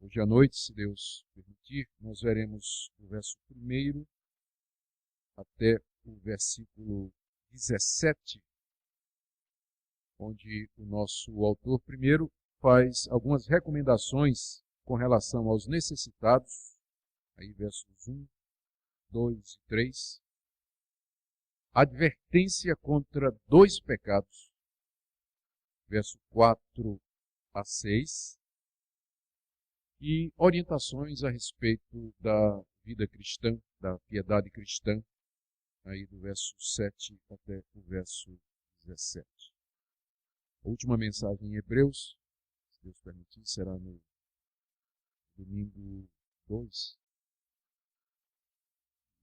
Hoje à noite, se Deus permitir, nós veremos do verso 1 até o versículo 17, onde o nosso autor primeiro faz algumas recomendações com relação aos necessitados, aí versos 1, 2 e 3, advertência contra dois pecados, verso 4 a 6, e orientações a respeito da vida cristã, da piedade cristã, aí do verso 7 até o verso 17. A última mensagem em Hebreus, se Deus permitir, será no domingo 2,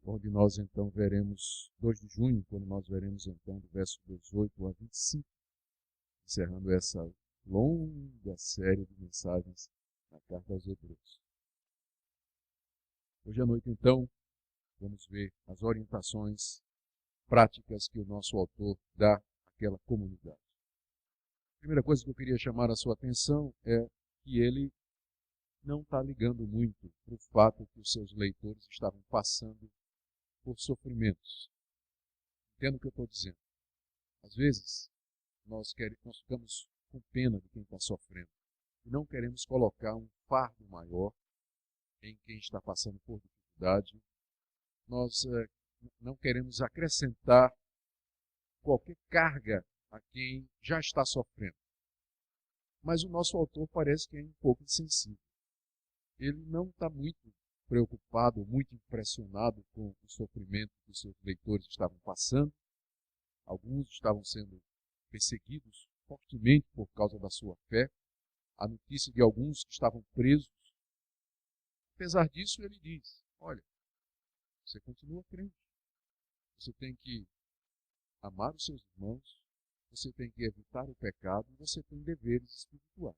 onde nós então veremos, 2 de junho, quando nós veremos então do verso 18 a 25, encerrando essa longa série de mensagens na carta aos Hebreus. Hoje à noite, então, vamos ver as orientações práticas que o nosso autor dá àquela comunidade. A primeira coisa que eu queria chamar a sua atenção é que ele não está ligando muito para o fato que os seus leitores estavam passando por sofrimentos. Entendo o que eu estou dizendo. Às vezes, nós ficamos com pena de quem está sofrendo e não queremos colocar um fardo maior em quem está passando por dificuldade. Nós não queremos acrescentar qualquer carga a quem já está sofrendo. Mas o nosso autor parece que é um pouco insensível. Ele não está muito preocupado, muito impressionado com o sofrimento que os seus leitores estavam passando. Alguns estavam sendo perseguidos fortemente por causa da sua fé. A notícia de alguns que estavam presos. Apesar disso, ele diz, olha, você continua crente. Você tem que amar os seus irmãos, você tem que evitar o pecado e você tem deveres espirituais.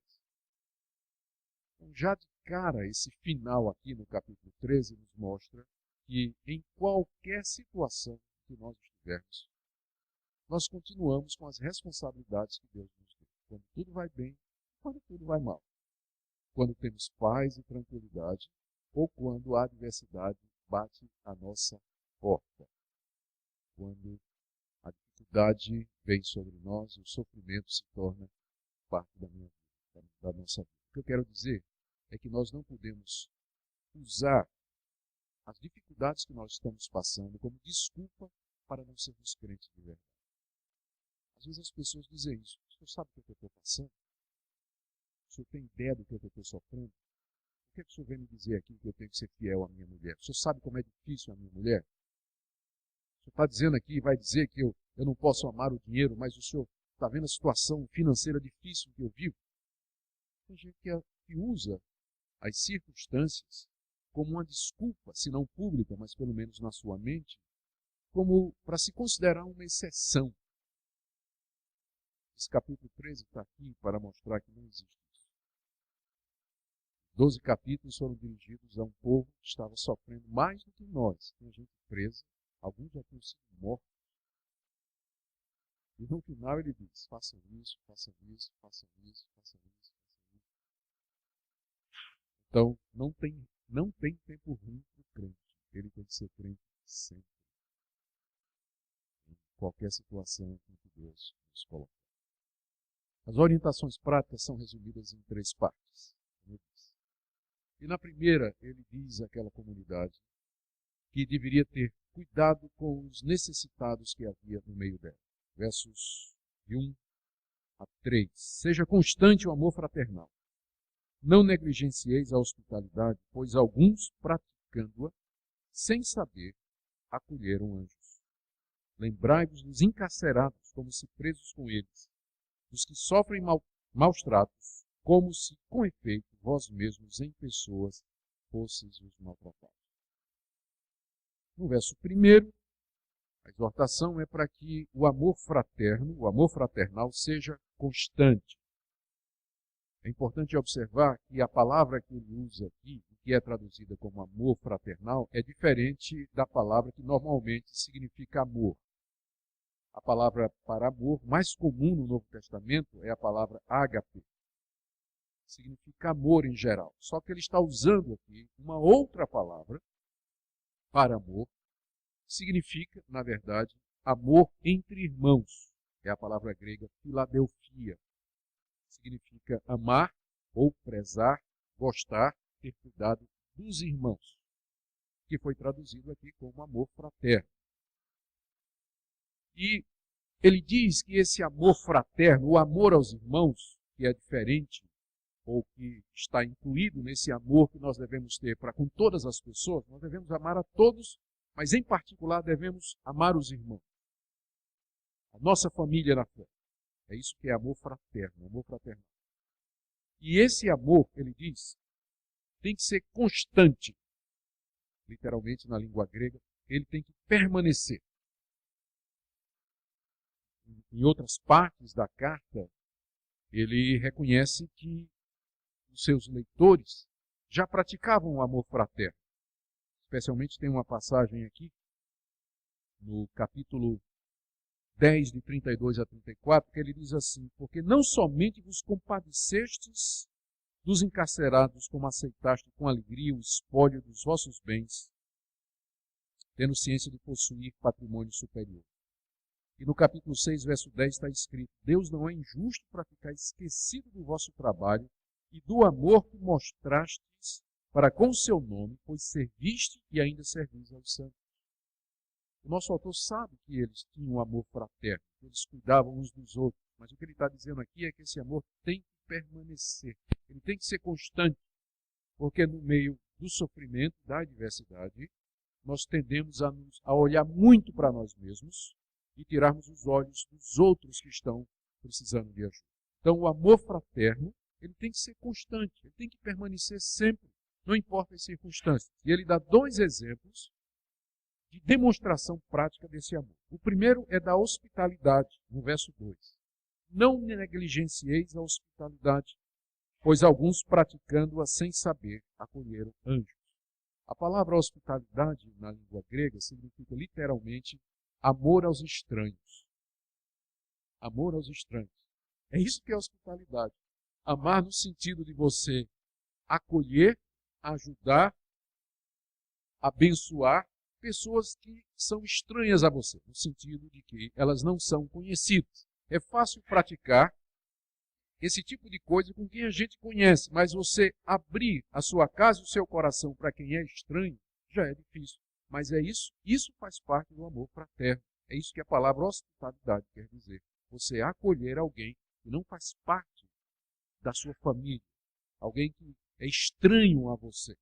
Então, já de cara, esse final aqui no capítulo 13 nos mostra que em qualquer situação que nós estivermos, nós continuamos com as responsabilidades que Deus nos deu. Quando tudo vai bem, quando tudo vai mal. Quando temos paz e tranquilidade, ou quando a adversidade bate à nossa porta. Quando a dificuldade vem sobre nós e o sofrimento se torna parte da minha vida, da nossa vida. O que eu quero dizer é que nós não podemos usar as dificuldades que nós estamos passando como desculpa para não sermos crentes de verdade. Às vezes as pessoas dizem isso. O senhor sabe o que eu estou passando? O senhor tem ideia do que eu estou sofrendo? Por que o senhor vem me dizer aqui que eu tenho que ser fiel à minha mulher? O senhor sabe como é difícil a minha mulher? O senhor está dizendo aqui, vai dizer que eu não posso amar o dinheiro, mas o senhor está vendo a situação financeira difícil que eu vivo? Tem gente que usa as circunstâncias como uma desculpa, se não pública, mas pelo menos na sua mente, como para se considerar uma exceção. Esse capítulo 13 está aqui para mostrar que não existe isso. 12 capítulos foram dirigidos a um povo que estava sofrendo mais do que nós. Tinha gente presa, alguns já tinham sido mortos. E no final ele diz, façam isso, façam isso, façam isso, façam isso, façam isso. Então, não tem tempo ruim para o crente. Ele tem que ser crente sempre. Em qualquer situação em que Deus nos coloca. As orientações práticas são resumidas em 3 partes. E na primeira, ele diz àquela comunidade que deveria ter cuidado com os necessitados que havia no meio dela. Versos de 1 a 3. Seja constante o amor fraternal. Não negligencieis a hospitalidade, pois alguns, praticando-a, sem saber, acolheram anjos. Lembrai-vos dos encarcerados, como se presos com eles, dos que sofrem maus tratos, como se, com efeito, vós mesmos em pessoas fosseis os maltratados. No verso 1, a exortação é para que o amor fraterno, o amor fraternal, seja constante. É importante observar que a palavra que ele usa aqui, que é traduzida como amor fraternal, é diferente da palavra que normalmente significa amor. A palavra para amor mais comum no Novo Testamento é a palavra ágape. significa amor em geral. Só que ele está usando aqui uma outra palavra para amor, que significa, na verdade, amor entre irmãos. É a palavra grega Filadelfia. Significa amar ou prezar, gostar, ter cuidado dos irmãos, que foi traduzido aqui como amor fraterno. E ele diz que esse amor fraterno, o amor aos irmãos, que é diferente, ou que está incluído nesse amor que nós devemos ter para com todas as pessoas, nós devemos amar a todos, mas em particular devemos amar os irmãos. A nossa família na fé. É isso que é amor fraterno, amor fraternal. E esse amor, ele diz, tem que ser constante. Literalmente, na língua grega, ele tem que permanecer. Em outras partes da carta, ele reconhece que os seus leitores já praticavam o amor fraterno. Especialmente tem uma passagem aqui, no capítulo 10, de 32 a 34, que ele diz assim: porque não somente vos compadecestes dos encarcerados, como aceitaste com alegria o espólio dos vossos bens, tendo ciência de possuir patrimônio superior. E no capítulo 6, verso 10 está escrito: Deus não é injusto para ficar esquecido do vosso trabalho e do amor que mostrastes para com o seu nome, pois serviste e ainda servis aos santos. O nosso autor sabe que eles tinham um amor fraterno, que eles cuidavam uns dos outros, mas o que ele está dizendo aqui é que esse amor tem que permanecer, ele tem que ser constante, porque no meio do sofrimento, da adversidade, nós tendemos a olhar muito para nós mesmos e tirarmos os olhos dos outros que estão precisando de ajuda. Então, o amor fraterno, ele tem que ser constante, ele tem que permanecer sempre, não importa as circunstâncias. E ele dá dois exemplos de demonstração prática desse amor. O primeiro é da hospitalidade, no verso 2. Não negligencieis a hospitalidade, pois alguns praticando-a sem saber acolheram anjos. A palavra hospitalidade na língua grega significa literalmente amor aos estranhos. Amor aos estranhos. É isso que é hospitalidade. Amar no sentido de você acolher, ajudar, abençoar pessoas que são estranhas a você, no sentido de que elas não são conhecidas. É fácil praticar esse tipo de coisa com quem a gente conhece, mas você abrir a sua casa e o seu coração para quem é estranho, já é difícil. Mas é isso faz parte do amor fraterno. É isso que a palavra hospitalidade quer dizer. Você acolher alguém que não faz parte da sua família, alguém que é estranho a você.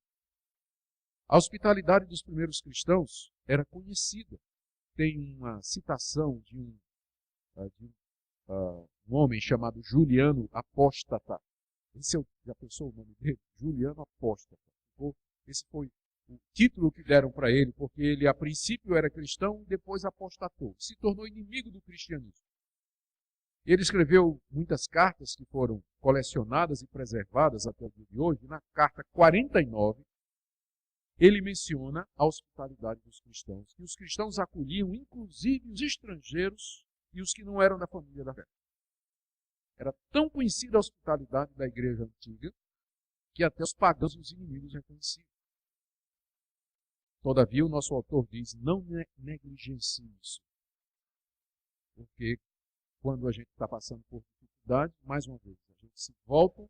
A hospitalidade dos primeiros cristãos era conhecida. Tem uma citação de um homem chamado Juliano Apóstata. Já pensou o nome dele? Juliano Apóstata. Esse foi o título que deram para ele, porque ele a princípio era cristão e depois apostatou. Se tornou inimigo do cristianismo. Ele escreveu muitas cartas que foram colecionadas e preservadas até o dia de hoje. Na carta 49, ele menciona a hospitalidade dos cristãos, que os cristãos acolhiam inclusive os estrangeiros e os que não eram da família da fé. Era tão conhecida a hospitalidade da igreja antiga que até os pagãos e os inimigos reconheciam. Todavia, o nosso autor diz: não negligencie isso. Porque quando a gente está passando por dificuldade, mais uma vez, a gente se volta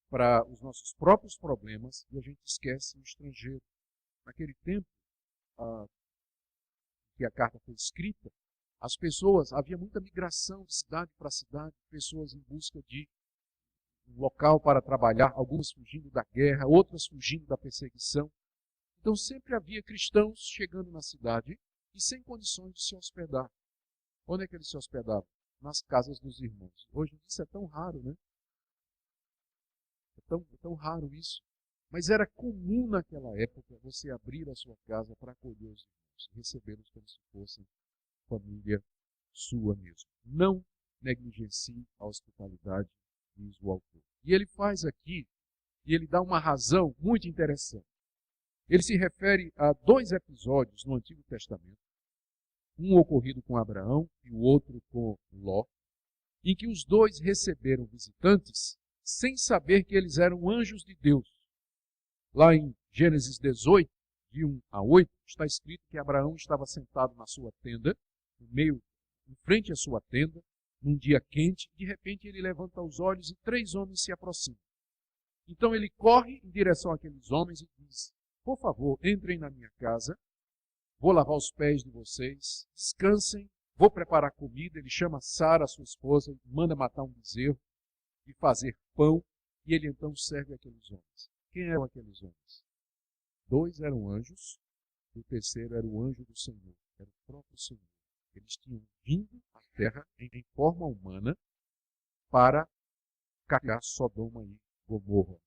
para os nossos próprios problemas e a gente esquece o estrangeiro. Naquele tempo que a carta foi escrita, as pessoas, havia muita migração de cidade para cidade, pessoas em busca de um local para trabalhar, algumas fugindo da guerra, outras fugindo da perseguição. Então sempre havia cristãos chegando na cidade e sem condições de se hospedar. Onde é que eles se hospedavam? Nas casas dos irmãos. Hoje isso é tão raro, né? É tão raro isso. Mas era comum naquela época você abrir a sua casa para acolher os irmãos, recebê-los como se fossem família sua mesmo. Não negligencie a hospitalidade, diz o autor. E ele faz aqui, e ele dá uma razão muito interessante. Ele se refere a dois episódios no Antigo Testamento, um ocorrido com Abraão e o outro com Ló, em que os dois receberam visitantes sem saber que eles eram anjos de Deus. Lá em Gênesis 18, de 1 a 8, está escrito que Abraão estava sentado na sua tenda, em frente à sua tenda, num dia quente. De repente ele levanta os olhos e 3 homens se aproximam. Então ele corre em direção àqueles homens e diz: por favor, entrem na minha casa, vou lavar os pés de vocês, descansem, vou preparar comida. Ele chama Sara, sua esposa, manda matar um bezerro e fazer pão, e ele então serve aqueles homens. Quem eram aqueles homens? 2 eram anjos, e o terceiro era o anjo do Senhor, era o próprio Senhor. Eles tinham vindo à terra em forma humana para castigar Sodoma e Gomorra.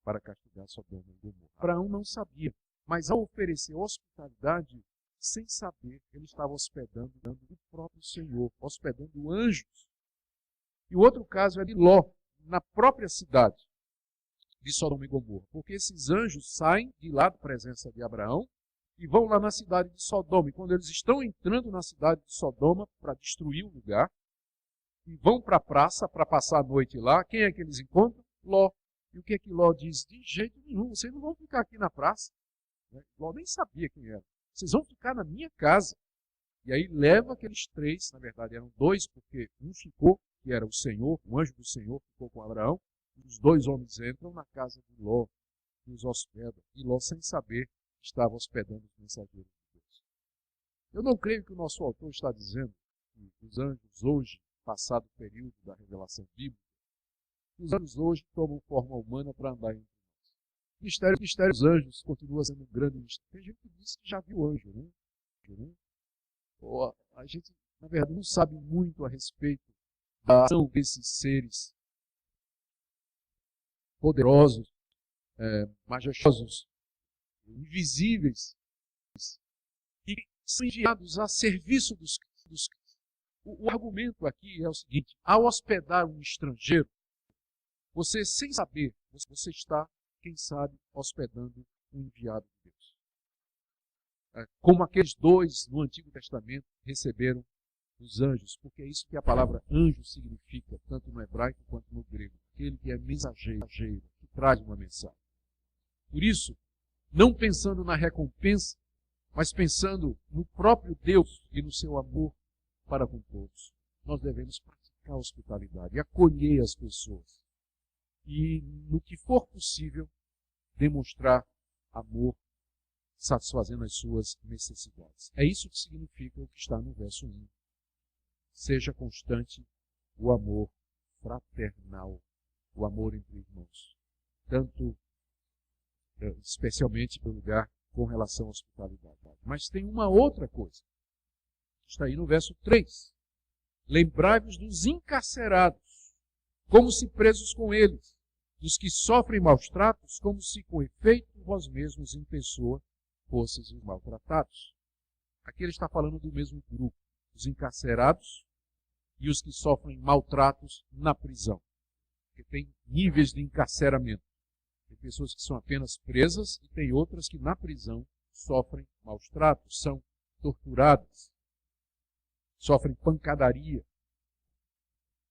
Para castigar Sodoma e Gomorra. Abraão não sabia, mas ao oferecer hospitalidade, sem saber, ele estava hospedando o próprio Senhor, hospedando anjos. E o outro caso é de Ló, na própria cidade de Sodoma e Gomorra, porque esses anjos saem de lá da presença de Abraão e vão lá na cidade de Sodoma. E quando eles estão entrando na cidade de Sodoma para destruir o lugar, e vão para a praça para passar a noite lá, quem é que eles encontram? Ló. E o que é que Ló diz? De jeito nenhum, vocês não vão ficar aqui na praça. Ló nem sabia quem era. Vocês vão ficar na minha casa. E aí leva aqueles 3, na verdade eram 2, porque um ficou, que era o Senhor, o anjo do Senhor ficou com Abraão. Os 2 homens entram na casa de Ló e os hospedam. E Ló, sem saber, estava hospedando os mensageiros de Deus. Eu não creio que o nosso autor está dizendo que os anjos hoje, passado o período da revelação bíblica, os anjos hoje tomam forma humana para andar entre nós. O mistério dos anjos continua sendo um grande mistério. Tem gente que diz que já viu anjo, né? Ou a gente, na verdade, não sabe muito a respeito da ação desses seres poderosos, majestosos, invisíveis, e são enviados a serviço dos cristãos. O argumento aqui é o seguinte: ao hospedar um estrangeiro, você, sem saber, você está, quem sabe, hospedando um enviado de Deus. Como aqueles 2 no Antigo Testamento receberam os anjos, porque é isso que a palavra anjo significa, tanto no hebraico quanto no grego. Aquele que é mensageiro, que traz uma mensagem. Por isso, não pensando na recompensa, mas pensando no próprio Deus e no seu amor para com todos, nós devemos praticar a hospitalidade e acolher as pessoas. E, no que for possível, demonstrar amor, satisfazendo as suas necessidades. É isso que significa o que está no verso 1. Seja constante o amor fraternal, o amor entre irmãos. Tanto, especialmente no lugar com relação à hospitalidade. Mas tem uma outra coisa. Está aí no verso 3. Lembrai-vos dos encarcerados, como se presos com eles, dos que sofrem maus tratos, como se com efeito vós mesmos em pessoa fosseis os maltratados. Aqui ele está falando do mesmo grupo, os encarcerados e os que sofrem maltratos na prisão. Porque tem níveis de encarceramento. Tem pessoas que são apenas presas e tem outras que na prisão sofrem maus tratos, são torturadas, sofrem pancadaria.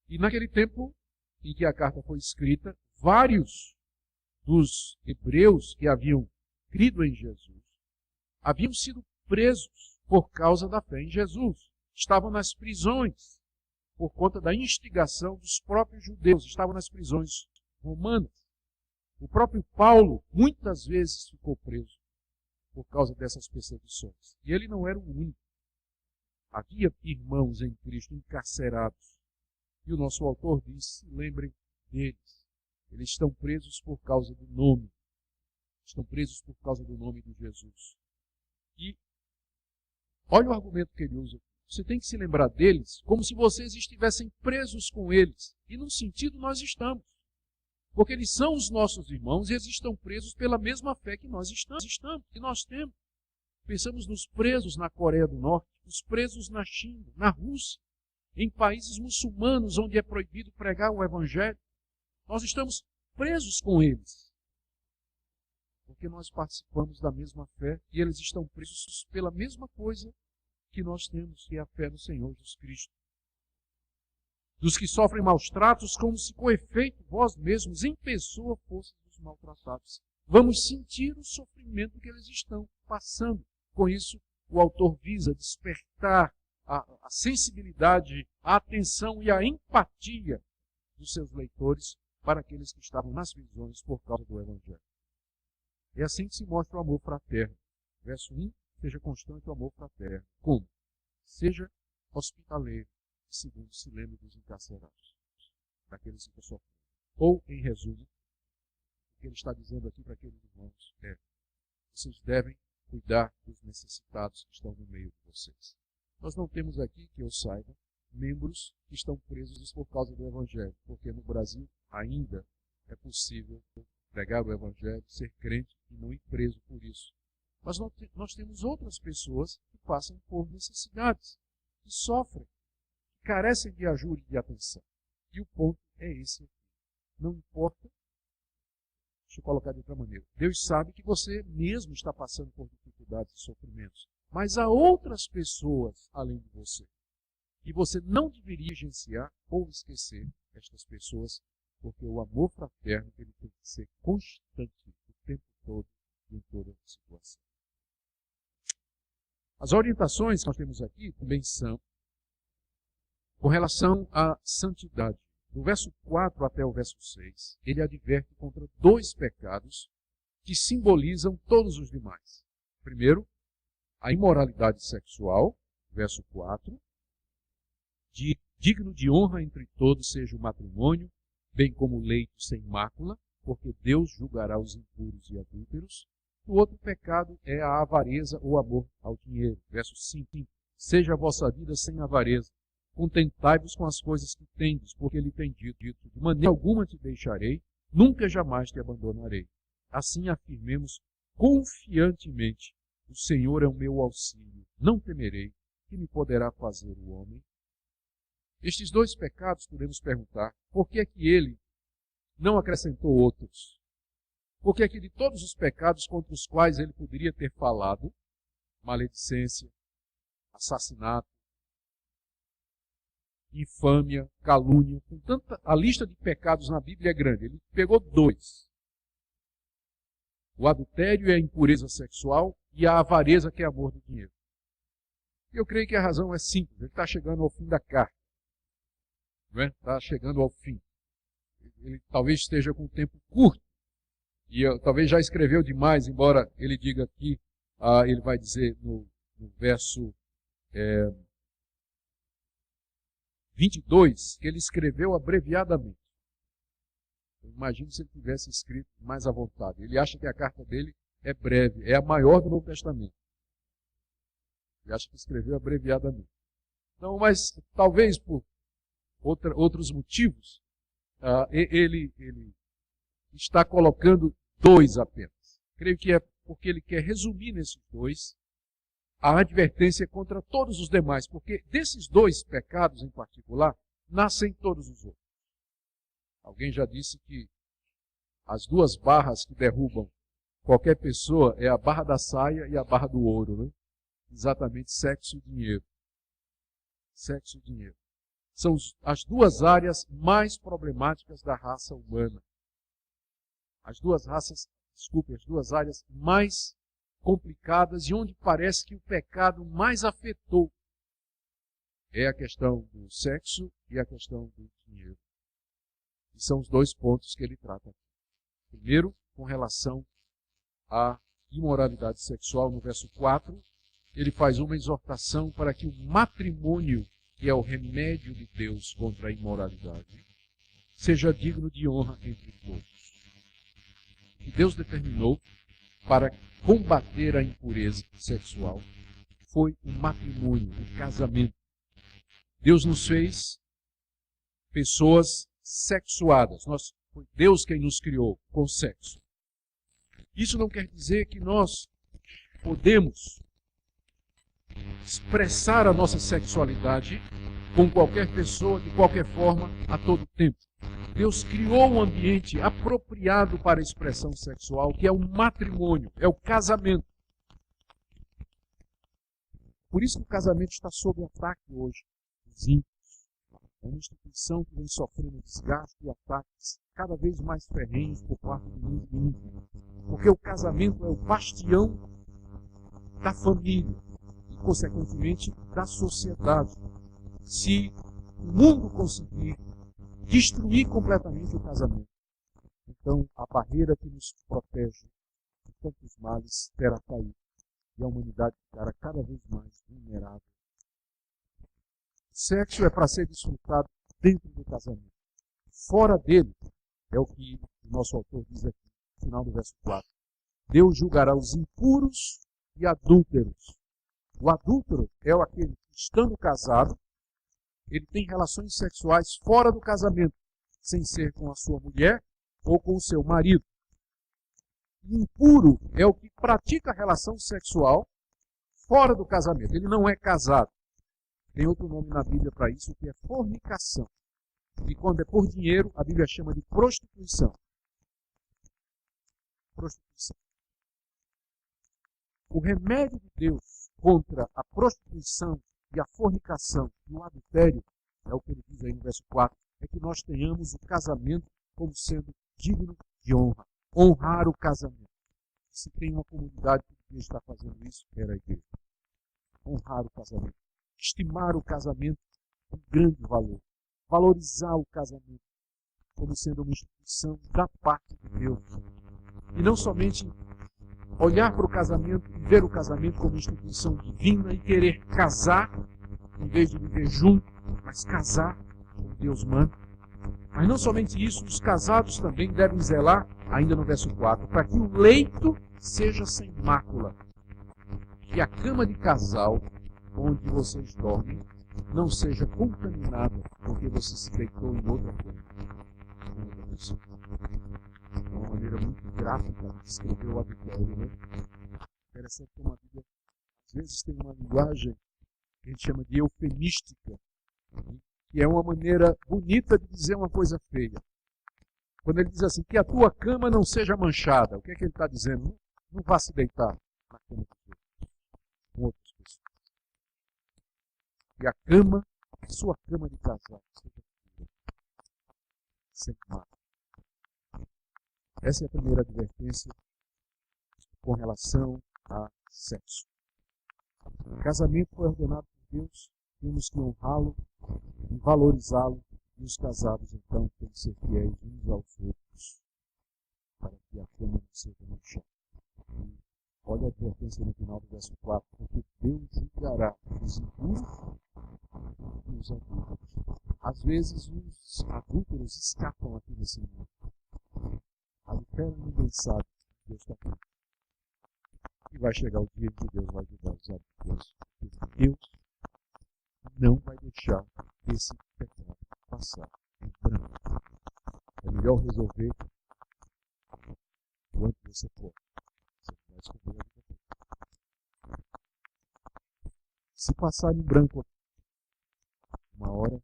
E naquele tempo em que a carta foi escrita, vários dos hebreus que haviam crido em Jesus haviam sido presos por causa da fé em Jesus. Estavam nas prisões por conta da instigação dos próprios judeus, estavam nas prisões romanas. O próprio Paulo muitas vezes ficou preso por causa dessas perseguições. E ele não era o único. Havia irmãos em Cristo encarcerados. E o nosso autor diz: lembrem deles. Eles estão presos por causa do nome. Estão presos por causa do nome de Jesus. E olha o argumento que ele usa. Você tem que se lembrar deles como se vocês estivessem presos com eles. E num sentido nós estamos. Porque eles são os nossos irmãos e eles estão presos pela mesma fé que nós estamos, que nós temos. Pensamos nos presos na Coreia do Norte, nos presos na China, na Rússia, em países muçulmanos onde é proibido pregar o Evangelho. Nós estamos presos com eles. Porque nós participamos da mesma fé e eles estão presos pela mesma coisa que nós temos, que é a fé no Senhor Jesus Cristo. dos que sofrem maus tratos, como se com efeito vós mesmos em pessoa fosseis os maltratados. Vamos sentir o sofrimento que eles estão passando. Com isso, o autor visa despertar a sensibilidade, a atenção e a empatia dos seus leitores para aqueles que estavam nas prisões por causa do Evangelho. É assim que se mostra o amor fraterno. Verso 1, seja constante o amor fraterno. Como? Seja hospitaleiro. Segundo, se lembre dos encarcerados, daqueles que sofrem. Ou, em resumo, o que ele está dizendo aqui para aqueles irmãos é: vocês devem cuidar dos necessitados que estão no meio de vocês. Nós não temos aqui, que eu saiba, membros que estão presos por causa do Evangelho, porque no Brasil ainda é possível pregar o Evangelho, ser crente e não ir preso por isso. Mas nós temos outras pessoas que passam por necessidades, que sofrem, carecem de ajuda e de atenção. E o ponto é esse aqui. Não importa, deixa eu colocar de outra maneira, Deus sabe que você mesmo está passando por dificuldades e sofrimentos, mas há outras pessoas além de você. E você não deveria agenciar ou esquecer estas pessoas, porque o amor fraterno ele tem que ser constante o tempo todo e em toda situação. As orientações que nós temos aqui também são com relação à santidade. Do verso 4 até o verso 6, ele adverte contra dois pecados que simbolizam todos os demais. Primeiro, a imoralidade sexual, verso 4, digno de honra entre todos seja o matrimônio, bem como o leito sem mácula, porque Deus julgará os impuros e adúlteros. O outro pecado é a avareza ou amor ao dinheiro. Verso 5, seja a vossa vida sem avareza. Contentai-vos com as coisas que tendes, porque ele tem dito, de maneira alguma te deixarei, nunca jamais te abandonarei. Assim afirmemos confiantemente, o Senhor é o meu auxílio, não temerei, que me poderá fazer o homem. Estes dois pecados, podemos perguntar, por que é que ele não acrescentou outros? Por que é que de todos os pecados contra os quais ele poderia ter falado, maledicência, assassinato, infâmia, calúnia, com tanta, a lista de pecados na Bíblia é grande. Ele pegou dois. O adultério e a impureza sexual e a avareza, que é amor do dinheiro. Eu creio que a razão é simples. Ele está chegando ao fim da carta. Está chegando ao fim. Ele talvez esteja com um tempo curto. E talvez já escreveu demais, embora ele diga aqui, ele vai dizer no verso 22, que ele escreveu abreviadamente. Eu imagino se ele tivesse escrito mais à vontade. Ele acha que a carta dele é breve, é a maior do Novo Testamento. Ele acha que escreveu abreviadamente. Então, mas talvez por outros motivos, ele está colocando dois apenas. Creio que é porque ele quer resumir nesses dois a advertência contra todos os demais, porque desses dois pecados em particular, nascem todos os outros. Alguém já disse que as duas barras que derrubam qualquer pessoa é a barra da saia e a barra do ouro, né? Exatamente, sexo e dinheiro. Sexo e dinheiro. São as duas áreas mais problemáticas da raça humana. As duas áreas mais complicadas e onde parece que o pecado mais afetou é a questão do sexo e a questão do dinheiro. E são os dois pontos que ele trata aqui. Primeiro, com relação à imoralidade sexual, no verso 4, ele faz uma exortação para que o matrimônio, que é o remédio de Deus contra a imoralidade, seja digno de honra entre todos. E Deus determinou para combater a impureza sexual foi o matrimônio, o casamento. Deus nos fez pessoas sexuadas. Foi Deus quem nos criou com sexo. Isso não quer dizer que nós podemos expressar a nossa sexualidade com qualquer pessoa, de qualquer forma, a todo tempo. Deus criou um ambiente apropriado para a expressão sexual, que é o matrimônio, é o casamento. Por isso que o casamento está sob ataque hoje dos ímpios. É uma instituição que vem sofrendo desgaste e ataques cada vez mais ferrenhos por parte do mundo íntimo. Porque o casamento é o bastião da família e, consequentemente, da sociedade. Se o mundo conseguir destruir completamente o casamento, então a barreira que nos protege de tantos males terá caído e a humanidade ficará cada vez mais vulnerável. O sexo é para ser desfrutado dentro do casamento. Fora dele, é o que o nosso autor diz aqui, no final do verso 4. Deus julgará os impuros e adúlteros. O adúltero é aquele que, estando casado, ele tem relações sexuais fora do casamento, sem ser com a sua mulher ou com o seu marido. E impuro é o que pratica relação sexual fora do casamento. Ele não é casado. Tem outro nome na Bíblia para isso, que é fornicação. E quando é por dinheiro, a Bíblia chama de prostituição. Prostituição. O remédio de Deus contra a prostituição e a fornicação e o adultério, é o que ele diz aí no verso 4, é que nós tenhamos o casamento como sendo digno de honra. Honrar o casamento. Se tem uma comunidade que está fazendo isso, era a igreja. Honrar o casamento. Estimar o casamento com grande valor. Valorizar o casamento como sendo uma instituição da parte de Deus. E não somente olhar para o casamento e ver o casamento como instituição divina e querer casar, em vez de viver junto, mas casar como Deus manda. Mas não somente isso, os casados também devem zelar, ainda no verso 4, para que o leito seja sem mácula. Que a cama de casal, onde vocês dormem, não seja contaminada porque você se deitou em outra cama. De uma maneira muito gráfica de descrever o adultério, né? Interessante como a Bíblia às vezes tem uma linguagem que a gente chama de eufemística, que é uma maneira bonita de dizer uma coisa feia. Quando ele diz assim, que a tua cama não seja manchada, o que é que ele está dizendo? Não vá se deitar na cama com outras pessoas. E a cama, a sua cama de casal, seja sem mácula. Essa é a primeira advertência com relação a sexo. O casamento foi ordenado por Deus, temos que honrá-lo e valorizá-lo, e os casados, então, têm que ser fiéis uns aos outros, para que a cama não seja manchada. Olha a advertência no final do verso 4, porque Deus julgará os impuros e os adúlteros. Às vezes, os adúlteros escapam aqui nesse mundo. Adultério ninguém sabe que Deus está aqui. E vai chegar o dia em que Deus vai julgar os adúlteros. Porque Deus não vai deixar esse pecado passar em branco. É melhor resolver o quanto você pode. Você vai escolher a vida toda. Se passar em branco, uma hora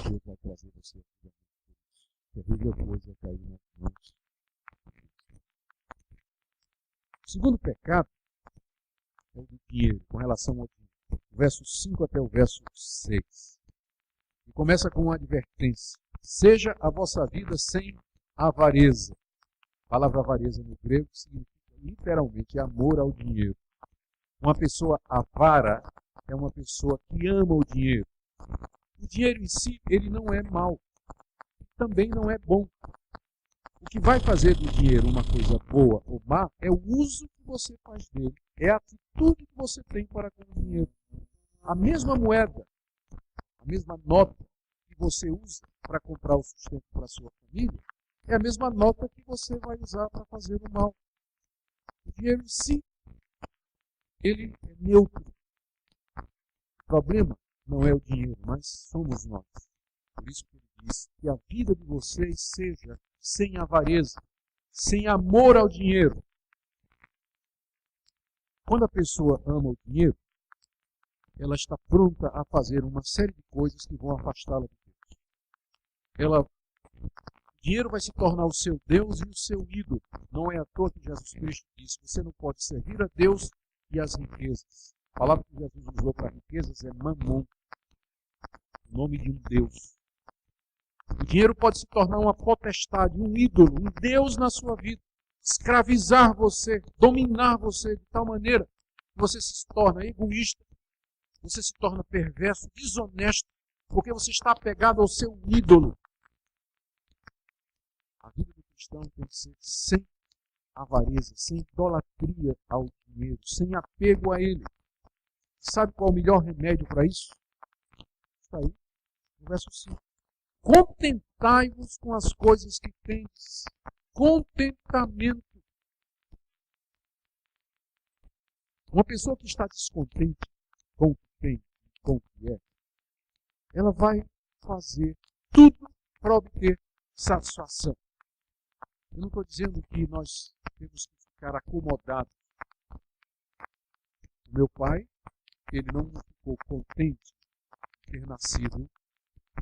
Deus vai trazer você aqui. Terrível coisa cair nas mãos. O segundo pecado é o do dinheiro, com relação ao dinheiro. Verso 5 até o verso 6. E começa com uma advertência. Seja a vossa vida sem avareza. A palavra avareza no grego significa literalmente amor ao dinheiro. Uma pessoa avara é uma pessoa que ama o dinheiro. O dinheiro em si, ele não é mau. Também não é bom. O que vai fazer do dinheiro uma coisa boa ou má é o uso que você faz dele. É a atitude que você tem para com o dinheiro. A mesma moeda, a mesma nota que você usa para comprar o sustento para a sua família, é a mesma nota que você vai usar para fazer o mal. O dinheiro em si, ele é neutro. O problema não é o dinheiro, mas somos nós. Por isso que ele diz que a vida de vocês seja sem avareza, sem amor ao dinheiro. Quando a pessoa ama o dinheiro, ela está pronta a fazer uma série de coisas que vão afastá-la de Deus. O dinheiro vai se tornar o seu Deus e o seu ídolo. Não é à toa que Jesus Cristo disse: você não pode servir a Deus e as riquezas. A palavra que Jesus usou para riquezas é mamon, o nome de um Deus. O dinheiro pode se tornar uma potestade, um ídolo, um Deus na sua vida. Escravizar você, dominar você de tal maneira que você se torna egoísta, você se torna perverso, desonesto, porque você está apegado ao seu ídolo. A vida do cristão tem que ser sem avareza, sem idolatria ao dinheiro, sem apego a ele. Sabe qual é o melhor remédio para isso? Está aí, no verso 5. Contentai-vos com as coisas que tendes. Contentamento. Uma pessoa que está descontente com o que tem, com o que é, ela vai fazer tudo para obter satisfação. Eu não estou dizendo que nós temos que ficar acomodados. O meu pai, ele não ficou contente de ter nascido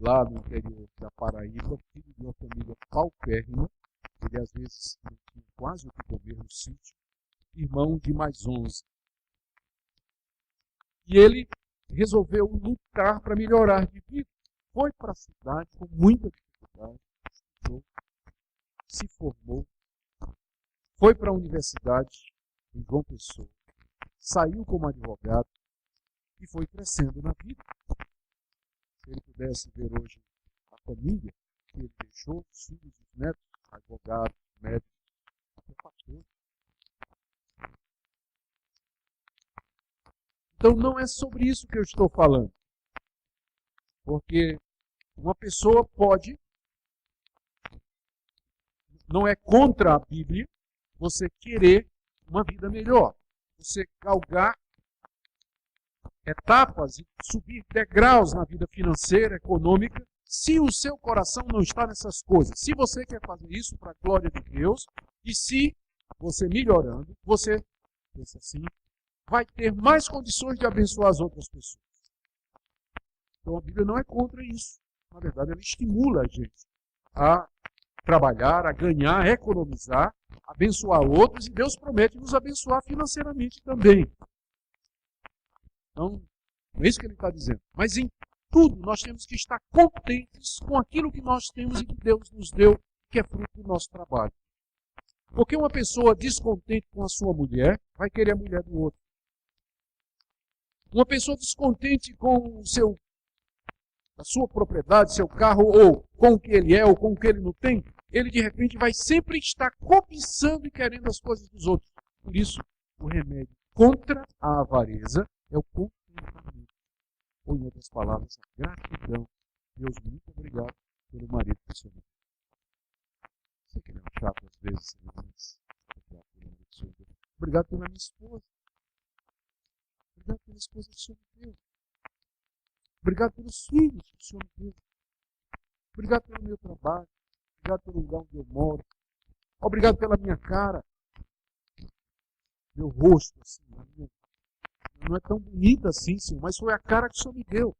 lá no interior da Paraíba, filho de uma família paupérrima. Ele às vezes não tinha quase o que comer no sítio. Irmão de mais 11. E ele resolveu lutar para melhorar de vida. Foi para a cidade com muita dificuldade, estudou, se formou, foi para a universidade em João Pessoa, saiu como advogado e foi crescendo na vida. Se ele pudesse ver hoje a família que ele deixou, os filhos, os netos, advogado, médico, até pastor. Então não é sobre isso que eu estou falando. Porque uma pessoa pode, não é contra a Bíblia, você querer uma vida melhor. Você galgar etapas e subir degraus na vida financeira, econômica, se o seu coração não está nessas coisas. Se você quer fazer isso para a glória de Deus, e se você melhorando, você, pensa assim, vai ter mais condições de abençoar as outras pessoas. Então a Bíblia não é contra isso. Na verdade, ela estimula a gente a trabalhar, a ganhar, a economizar, abençoar outros, e Deus promete nos abençoar financeiramente também. Então, não é isso que ele está dizendo. Mas em tudo nós temos que estar contentes com aquilo que nós temos e que Deus nos deu, que é fruto do nosso trabalho. Porque uma pessoa descontente com a sua mulher vai querer a mulher do outro. Uma pessoa descontente com a sua propriedade, seu carro, ou com o que ele é, ou com o que ele não tem, ele de repente vai sempre estar cobiçando e querendo as coisas dos outros. Por isso, o remédio contra a avareza é o contentamento. Ou, em outras palavras, a gratidão. Deus, muito obrigado pelo marido que o Senhor me deu. Sei que ele é um chato às vezes, mas obrigado pelo marido que o Senhor me deu. Obrigado pela minha esposa. Obrigado pela esposa que o Senhor me deu. Obrigado pelos filhos que o Senhor me deu. Obrigado pelo meu trabalho. Obrigado pelo lugar onde eu moro. Obrigado pela minha cara. Meu rosto, assim, não é tão bonita assim, Senhor, mas foi a cara que o Senhor me deu.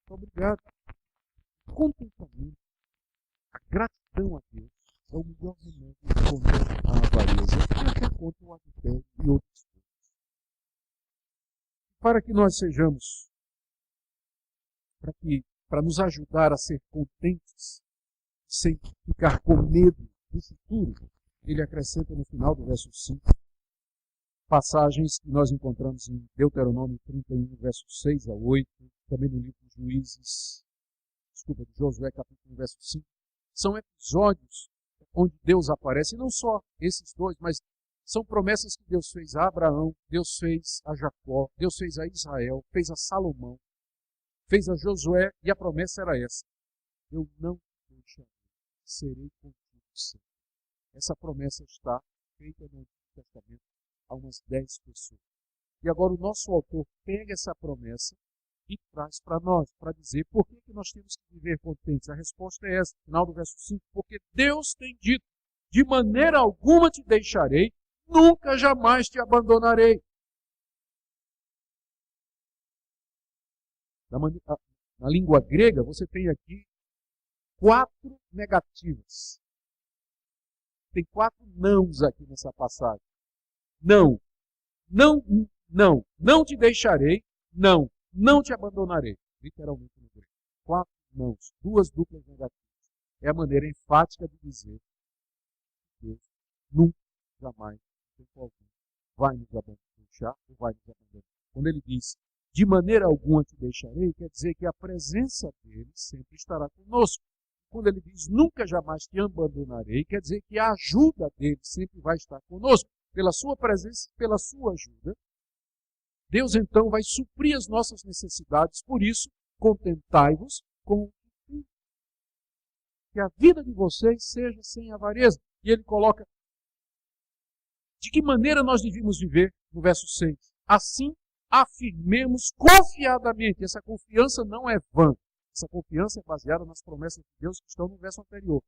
Muito obrigado. Contentamento, a gratidão a Deus é o melhor remédio contra a avareza e até contra o adultério e outras coisas. Para que nós sejamos, para nos ajudar a ser contentes, sem ficar com medo do futuro, ele acrescenta no final do verso 5, passagens que nós encontramos em Deuteronômio 31, versos 6 a 8, também no livro de de Josué, capítulo 1, verso 5. São episódios onde Deus aparece, e não só esses dois, mas são promessas que Deus fez a Abraão, Deus fez a Jacó, Deus fez a Israel, fez a Salomão, fez a Josué, e a promessa era essa: eu não te deixarei, serei contigo sempre. Essa promessa está feita no Antigo Testamento a umas 10 pessoas. E agora o nosso autor pega essa promessa e traz para nós, para dizer por que nós temos que viver contentes. A resposta é essa, final do verso 5, porque Deus tem dito: de maneira alguma te deixarei, nunca jamais te abandonarei. Na língua grega, você tem aqui 4 negativas. Tem 4 nãos aqui nessa passagem. Não, não, não te deixarei, não te abandonarei. Literalmente no grego. 4 nãos, duas duplas negativas. É a maneira enfática de dizer que Deus nunca, jamais, em tempo algum, vai nos deixar ou vai nos abandonar. Quando ele diz, de maneira alguma te deixarei, quer dizer que a presença dele sempre estará conosco. Quando ele diz, nunca jamais te abandonarei, quer dizer que a ajuda dele sempre vai estar conosco. Pela sua presença e pela sua ajuda, Deus então vai suprir as nossas necessidades. Por isso, contentai-vos com o que tem. Que a vida de vocês seja sem avareza. E ele coloca, de que maneira nós devíamos viver? No verso 6. Assim, afirmemos confiadamente. Essa confiança não é vã. Essa confiança é baseada nas promessas de Deus que estão no verso anterior.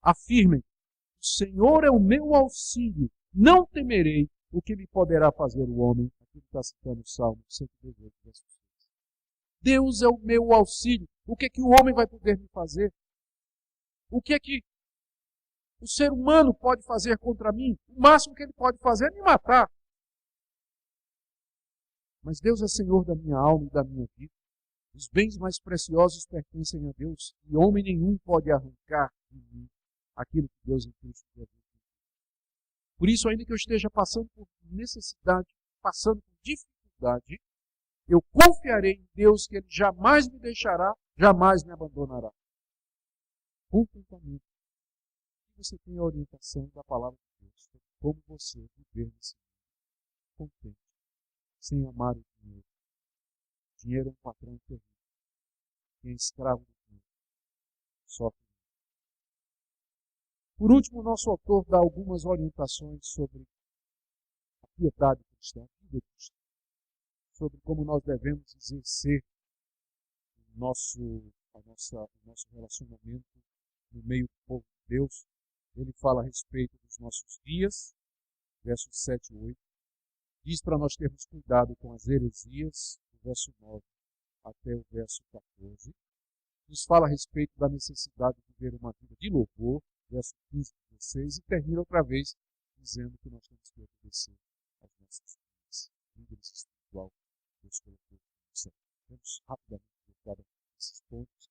Afirmem, o Senhor é o meu auxílio, não temerei o que me poderá fazer o homem. Aqui está citando o Salmo 118, verso 6. Deus é o meu auxílio. O que é que o homem vai poder me fazer? O que é que o ser humano pode fazer contra mim? O máximo que ele pode fazer é me matar. Mas Deus é Senhor da minha alma e da minha vida. Os bens mais preciosos pertencem a Deus e homem nenhum pode arrancar de mim aquilo que Deus em Cristo Jesus. Por isso, ainda que eu esteja passando por necessidade, passando por dificuldade, eu confiarei em Deus que Ele jamais me deixará, jamais me abandonará. Contentamento. E você tem a orientação da palavra de Deus, como você viver nesse mundo contente, sem amar o dinheiro. O dinheiro é um patrão terrível. Quem é escravo do dinheiro sofre. Por último, o nosso autor dá algumas orientações sobre a piedade cristã, a vida cristã, sobre como nós devemos exercer o nosso relacionamento no meio do povo de Deus. Ele fala a respeito dos nossos dias, versos 7 e 8. Diz para nós termos cuidado com as heresias, do verso 9 até o verso 14. Nos fala a respeito da necessidade de viver uma vida de louvor, verso 15 e 16, e termina outra vez dizendo que nós temos que obedecer aos nossos pais, líderes espiritual que Deus colocou no céu. Vamos rapidamente ver cada um desses pontos.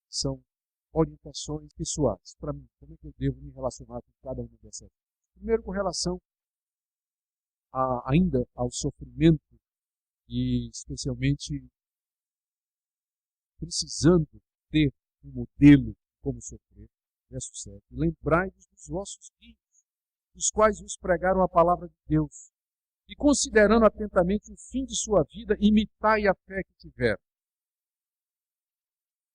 São orientações pessoais. Para mim, como é que eu devo me relacionar com cada uma dessas coisas? Primeiro, com relação ainda ao sofrimento e especialmente precisando ter um modelo como sofrer. Verso 7. Lembrai-vos dos vossos dias, os quais vos pregaram a palavra de Deus, e considerando atentamente o fim de sua vida, imitai a fé que tiveram.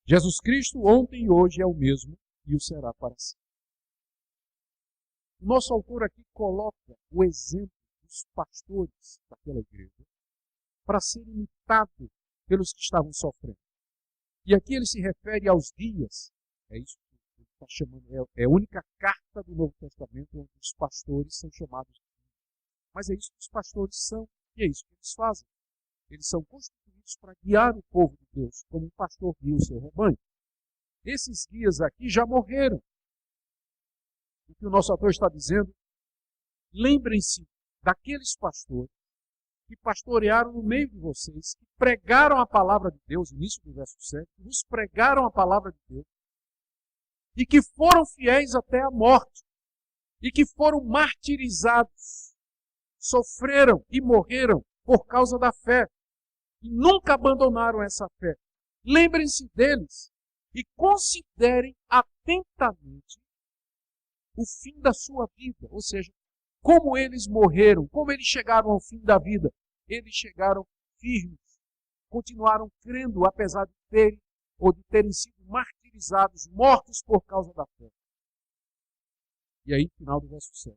Jesus Cristo ontem e hoje é o mesmo e o será para sempre. O nosso autor aqui coloca o exemplo dos pastores daquela igreja para ser imitado pelos que estavam sofrendo. E aqui ele se refere aos dias, é isso que ele está chamando, é a única carta do Novo Testamento onde os pastores são chamados de dias. Mas é isso que os pastores são e é isso que eles fazem. Eles são constituídos para guiar o povo de Deus, como um pastor guia o seu rebanho. Esses guias aqui já morreram. O que o nosso autor está dizendo, lembrem-se daqueles pastores que pastorearam no meio de vocês, que pregaram a palavra de Deus, início do verso 7, que vos pregaram a palavra de Deus, e que foram fiéis até a morte, e que foram martirizados, sofreram e morreram por causa da fé, e nunca abandonaram essa fé. Lembrem-se deles e considerem atentamente o fim da sua vida, ou seja, como eles morreram, como eles chegaram ao fim da vida. Eles chegaram firmes, continuaram crendo, apesar de terem sido martirizados, mortos por causa da fé. E aí, final do verso 7.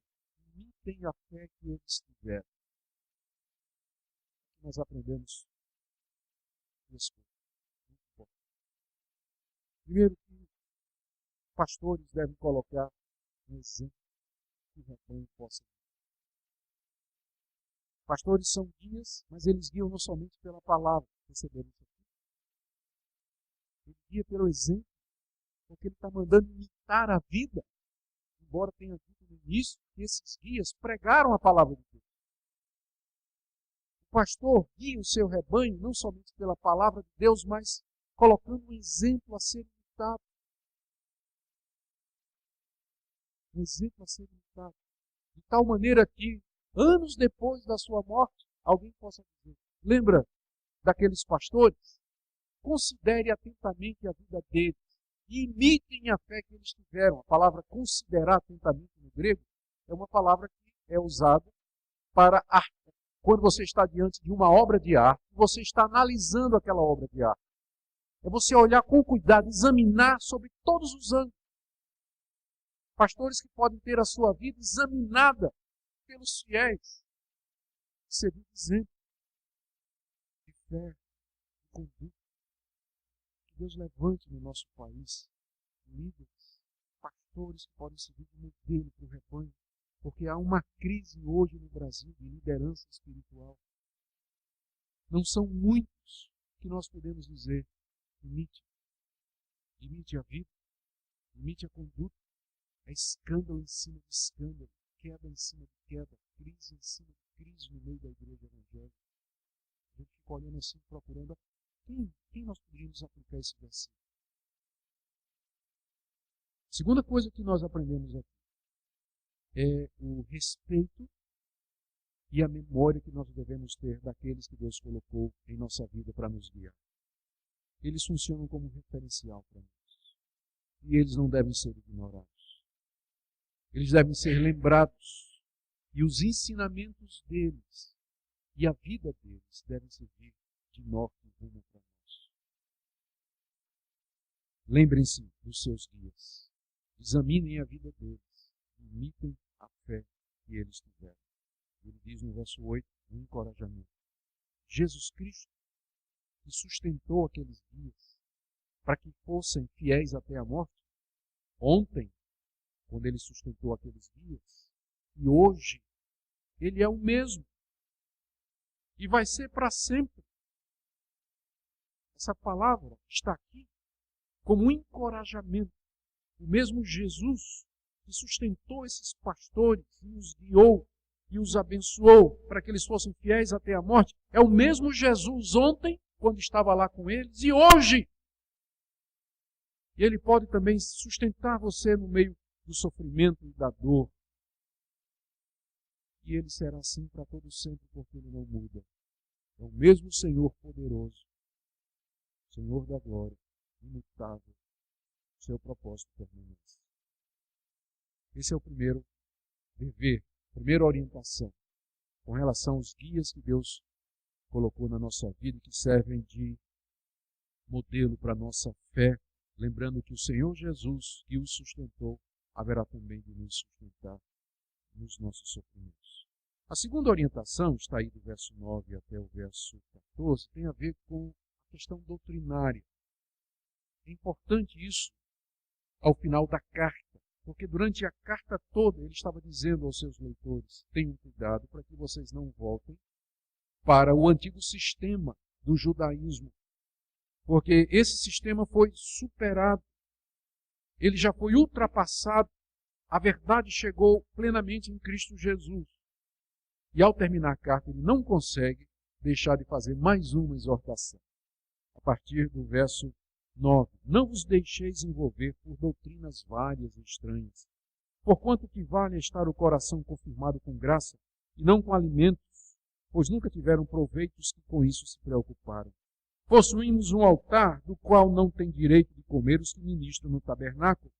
Imitem a fé que eles tiveram. Nós aprendemos duas coisas. Muito bom. Primeiro, que pastores devem colocar um exemplo que o rebanho possa ver. Pastores são guias, mas eles guiam não somente pela palavra, perceberam isso aqui? Ele guia pelo exemplo, porque ele está mandando imitar a vida. Embora tenha dito no início que esses guias pregaram a palavra de Deus. O pastor guia o seu rebanho não somente pela palavra de Deus, mas colocando um exemplo a ser imitado. Um exemplo a ser imitado. De tal maneira que, anos depois da sua morte, alguém possa dizer: lembra daqueles pastores? Considere atentamente a vida deles e imitem a fé que eles tiveram. A palavra considerar atentamente no grego é uma palavra que é usada para arte. Quando você está diante de uma obra de arte, você está analisando aquela obra de arte. É você olhar com cuidado, examinar sobre todos os ângulos. Pastores que podem ter a sua vida examinada pelos fiéis. Servir de exemplo de fé, de conduta. Que Deus levante no nosso país líderes, pastores que podem servir de modelo para o rebanho. Porque há uma crise hoje no Brasil de liderança espiritual. Não são muitos que nós podemos dizer: imite. Imite a vida, imite a conduta. É escândalo em cima de escândalo, queda em cima de queda, crise em cima de crise no meio da igreja evangélica. A gente fica olhando assim, procurando quem nós poderíamos aplicar esse versículo. Segunda coisa que nós aprendemos aqui é o respeito e a memória que nós devemos ter daqueles que Deus colocou em nossa vida para nos guiar. Eles funcionam como referencial para nós. E eles não devem ser ignorados. Eles devem ser lembrados. E os ensinamentos deles e a vida deles devem servir de norte e rumo para nós. Lembrem-se dos seus guias. Examinem a vida deles. Imitem a fé que eles tiveram. Ele diz no verso 8, um encorajamento. Jesus Cristo, que sustentou aqueles guias para que fossem fiéis até a morte, ontem, quando ele sustentou aqueles guias, e hoje, ele é o mesmo. E vai ser para sempre. Essa palavra está aqui como um encorajamento. O mesmo Jesus que sustentou esses pastores e os guiou e os abençoou para que eles fossem fiéis até a morte, é o mesmo Jesus ontem, quando estava lá com eles, e hoje. E ele pode também sustentar você no meio do sofrimento e da dor. E ele será assim para todo sempre, porque ele não muda. É o mesmo Senhor poderoso, Senhor da glória, imutável. O seu propósito permanece. Esse é o primeiro dever, a primeira orientação com relação aos guias que Deus colocou na nossa vida e que servem de modelo para a nossa fé, lembrando que o Senhor Jesus, que os sustentou, haverá também de nos sustentar nos nossos sofrimentos. A segunda orientação, está aí do verso 9 até o verso 14, tem a ver com a questão doutrinária. É importante isso ao final da carta, porque durante a carta toda ele estava dizendo aos seus leitores: tenham cuidado para que vocês não voltem para o antigo sistema do judaísmo, porque esse sistema foi superado, ele já foi ultrapassado, a verdade chegou plenamente em Cristo Jesus. E ao terminar a carta, ele não consegue deixar de fazer mais uma exortação. A partir do verso 9. Não vos deixeis envolver por doutrinas várias e estranhas, porquanto que vale estar o coração confirmado com graça e não com alimentos, pois nunca tiveram proveitos que com isso se preocuparam. Possuímos um altar do qual não tem direito de comer os que ministram no tabernáculo,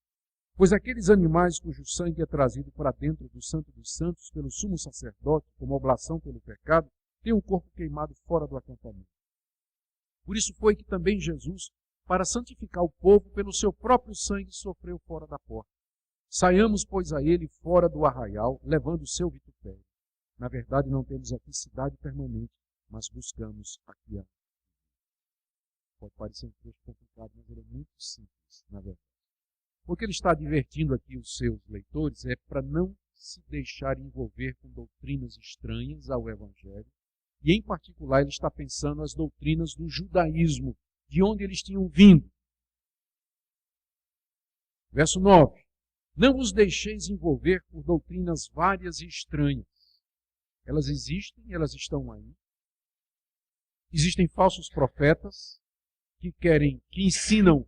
pois aqueles animais cujo sangue é trazido para dentro do Santo dos Santos pelo sumo sacerdote, como oblação pelo pecado, têm o corpo queimado fora do acampamento. Por isso foi que também Jesus, para santificar o povo, pelo seu próprio sangue sofreu fora da porta. Saiamos, pois, a ele fora do arraial, levando o seu vitupério. Na verdade, não temos aqui cidade permanente, mas buscamos aqui a. Pode parecer um texto complicado, mas ele é muito simples, na verdade. O que ele está advertindo aqui os seus leitores é para não se deixar envolver com doutrinas estranhas ao Evangelho, e em particular ele está pensando as doutrinas do judaísmo, de onde eles tinham vindo. Verso 9. Não vos deixeis envolver por doutrinas várias e estranhas. Elas existem, elas estão aí. Existem falsos profetas, que ensinam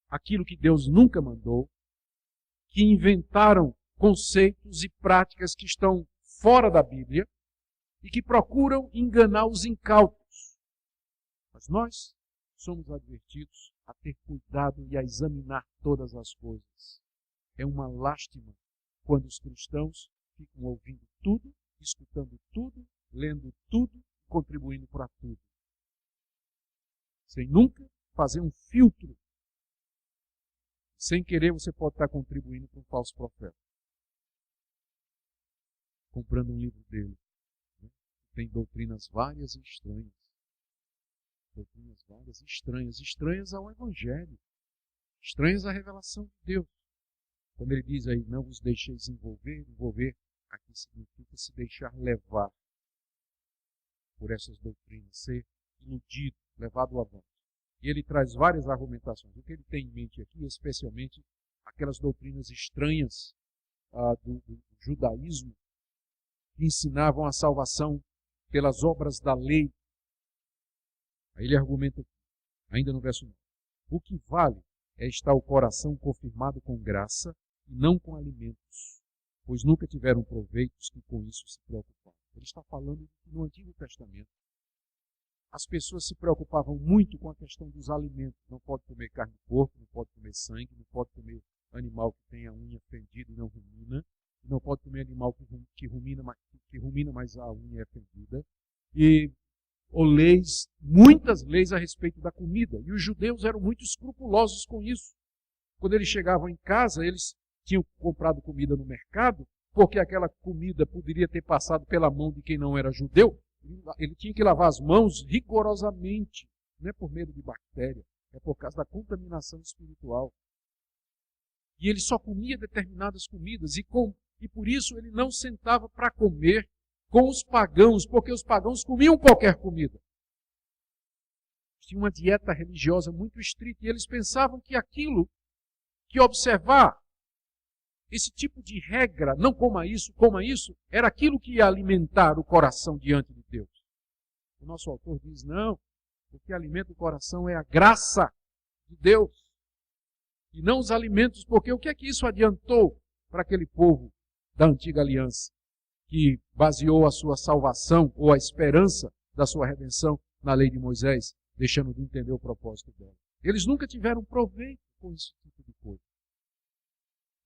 aquilo que Deus nunca mandou, que inventaram conceitos e práticas que estão fora da Bíblia e que procuram enganar os incautos. Mas nós somos advertidos a ter cuidado e a examinar todas as coisas. É uma lástima quando os cristãos ficam ouvindo tudo, escutando tudo, lendo tudo, contribuindo para tudo, sem nunca fazer um filtro. Sem querer, você pode estar contribuindo para um falso profeta. Comprando um livro dele. Tem doutrinas várias e estranhas. Doutrinas várias e estranhas. Estranhas ao Evangelho. Estranhas à revelação de Deus. Quando ele diz aí, não vos deixeis envolver, envolver aqui significa se deixar levar por essas doutrinas, ser iludido, levado avante. E ele traz várias argumentações. O que ele tem em mente aqui, especialmente aquelas doutrinas estranhas do judaísmo, que ensinavam a salvação pelas obras da lei. Aí ele argumenta aqui, ainda no verso 9. O que vale é estar o coração confirmado com graça e não com alimentos, pois nunca tiveram proveitos que com isso se preocupavam. Ele está falando que no Antigo Testamento as pessoas se preocupavam muito com a questão dos alimentos. Não pode comer carne de porco, não pode comer sangue, não pode comer animal que tenha a unha fendida e não rumina, não pode comer animal que rumina, mas a unha é fendida. Ou leis, muitas leis a respeito da comida. E os judeus eram muito escrupulosos com isso. Quando eles chegavam em casa, eles tinham comprado comida no mercado, porque aquela comida poderia ter passado pela mão de quem não era judeu. Ele tinha que lavar as mãos rigorosamente, não é por medo de bactéria, é por causa da contaminação espiritual. E ele só comia determinadas comidas, e por isso ele não sentava para comer com os pagãos, porque os pagãos comiam qualquer comida. Tinha uma dieta religiosa muito estrita, e eles pensavam que aquilo que observar, esse tipo de regra, não coma isso, era aquilo que ia alimentar o coração diante de Deus. O nosso autor diz, não, o que alimenta o coração é a graça de Deus, e não os alimentos, porque o que é que isso adiantou para aquele povo da antiga aliança, que baseou a sua salvação, ou a esperança da sua redenção na lei de Moisés, deixando de entender o propósito dela. Eles nunca tiveram proveito com esse tipo de coisa.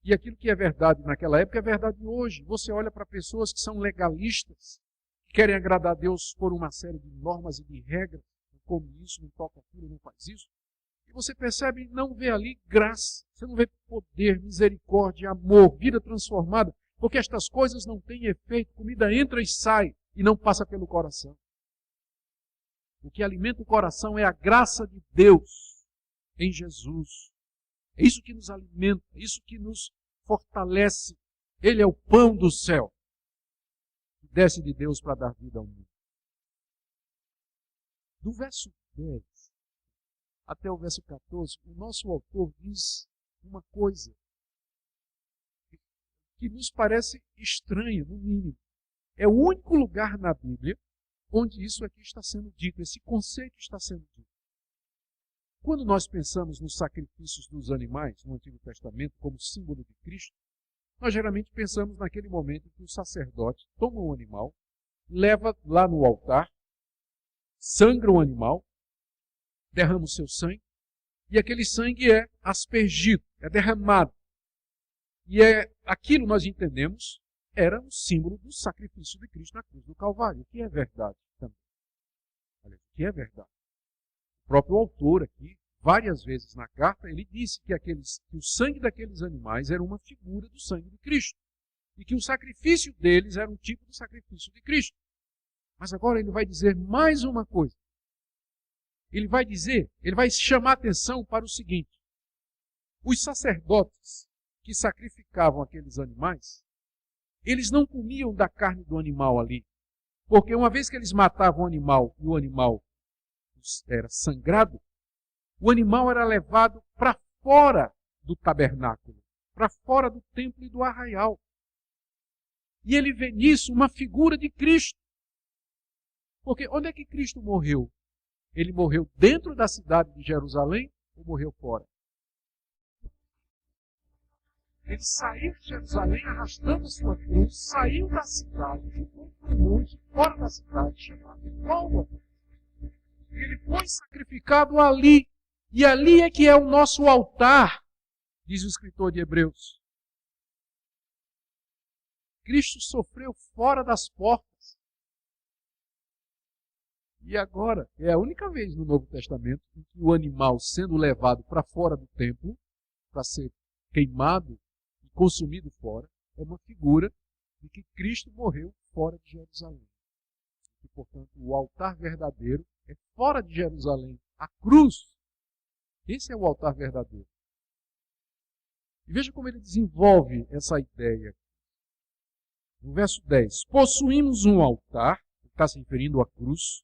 E aquilo que é verdade naquela época é verdade hoje. Você olha para pessoas que são legalistas, que querem agradar a Deus por uma série de normas e de regras. Não come isso, não toca aquilo, não faz isso. E você percebe, não vê ali graça. Você não vê poder, misericórdia, amor, vida transformada. Porque estas coisas não têm efeito. Comida entra e sai e não passa pelo coração. O que alimenta o coração é a graça de Deus em Jesus. É isso que nos alimenta, é isso que nos fortalece. Ele é o pão do céu, que desce de Deus para dar vida ao mundo. Do verso 10 até o verso 14, o nosso autor diz uma coisa que nos parece estranha, no mínimo. É o único lugar na Bíblia onde isso aqui está sendo dito, esse conceito está sendo dito. Quando nós pensamos nos sacrifícios dos animais no Antigo Testamento como símbolo de Cristo, nós geralmente pensamos naquele momento em que o sacerdote toma um animal, leva lá no altar, sangra o animal, derrama o seu sangue, e aquele sangue é aspergido, é derramado. E aquilo nós entendemos era um símbolo do sacrifício de Cristo na cruz do Calvário, o que é verdade também. Olha, o que é verdade. O próprio autor aqui, várias vezes na carta, ele disse que o sangue daqueles animais era uma figura do sangue de Cristo. E que o sacrifício deles era um tipo de sacrifício de Cristo. Mas agora ele vai dizer mais uma coisa. Ele vai chamar a atenção para o seguinte. Os sacerdotes que sacrificavam aqueles animais, eles não comiam da carne do animal ali. Porque uma vez que eles matavam o animal e o animal era sangrado, o animal era levado para fora do tabernáculo, para fora do templo e do arraial. E ele vê nisso uma figura de Cristo. Porque onde é que Cristo morreu? Ele morreu dentro da cidade de Jerusalém ou morreu fora? Ele saiu de Jerusalém arrastando sua cruz, saiu da cidade, ficou para um monte fora da cidade, chamado Gólgota. Ele foi sacrificado ali. E ali é que é o nosso altar, diz o escritor de Hebreus. Cristo sofreu fora das portas. E agora, é a única vez no Novo Testamento em que o animal sendo levado para fora do templo, para ser queimado e consumido fora, é uma figura de que Cristo morreu fora de Jerusalém. E, portanto, o altar verdadeiro é fora de Jerusalém. A cruz. Esse é o altar verdadeiro. E veja como ele desenvolve essa ideia. No verso 10. Possuímos um altar, está se referindo à cruz,